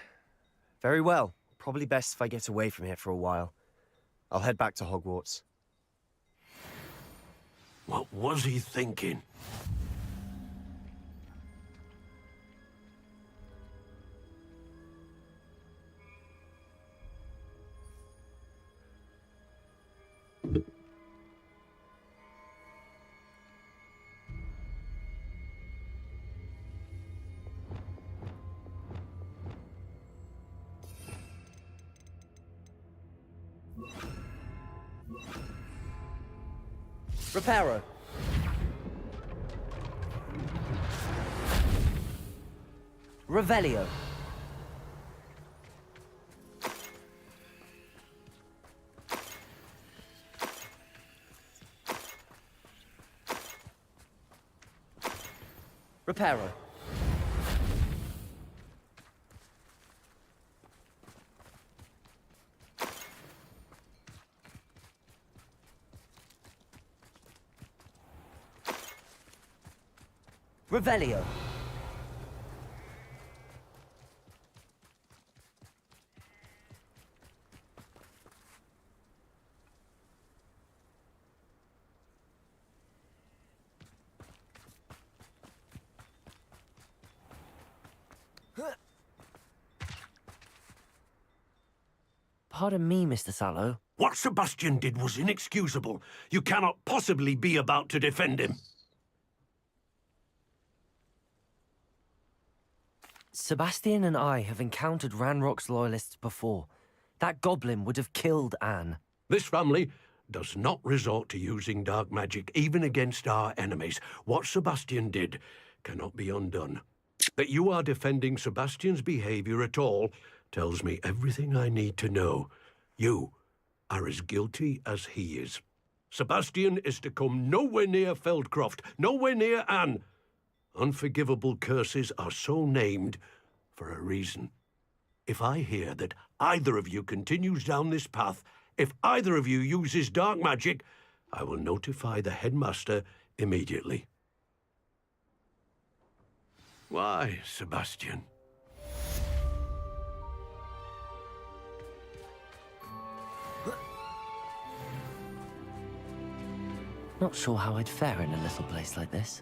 Very well. Probably best if I get away from here for a while. I'll head back to Hogwarts. What was he thinking? Reparo. Revelio. Reparo. Revelio. Pardon me, Mr. Sallow. What Sebastian did was inexcusable. You cannot possibly be about to defend him. Sebastian and I have encountered Ranrock's loyalists before. That goblin would have killed Anne. This family does not resort to using dark magic, even against our enemies. What Sebastian did cannot be undone. That you are defending Sebastian's behavior at all tells me everything I need to know. You are as guilty as he is. Sebastian is to come nowhere near Feldcroft, nowhere near Anne. Unforgivable curses are so named for a reason. If I hear that either of you continues down this path, if either of you uses dark magic, I will notify the headmaster immediately. Why, Sebastian? Not sure how I'd fare in a little place like this.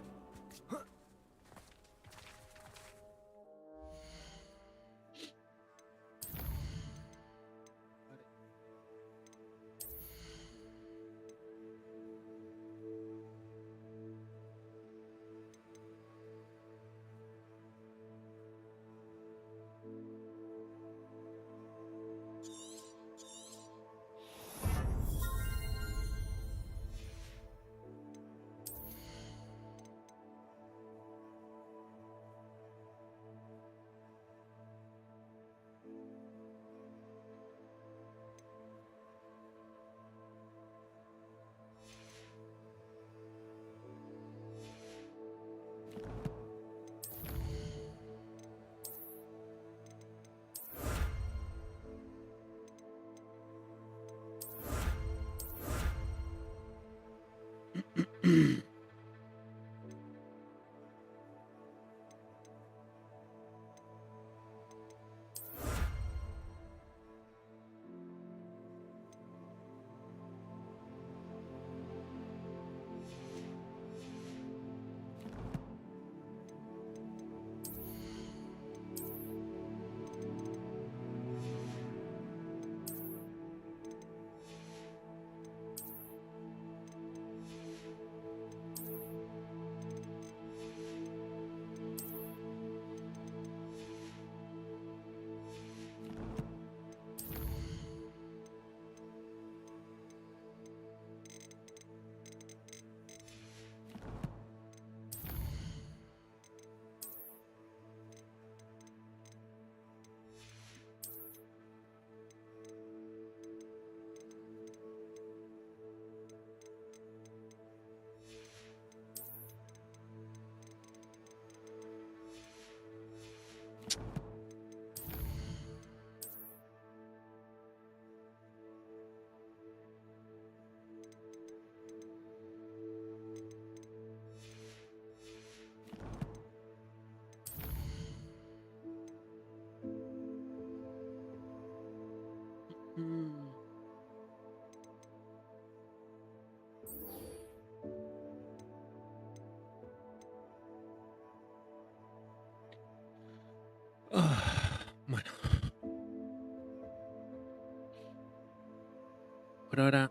pero ahora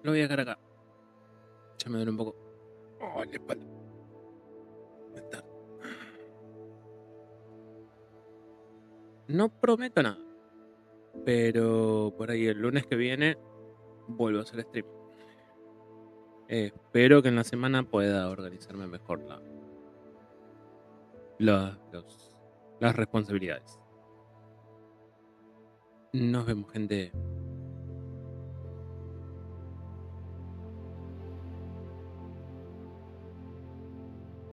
lo voy a dejar acá. Ya me duele un poco. Oh, la espalda. Está. No prometo nada, pero por ahí el lunes que viene vuelvo a hacer stream. Espero que en la semana pueda organizarme mejor las responsabilidades. Nos vemos, gente.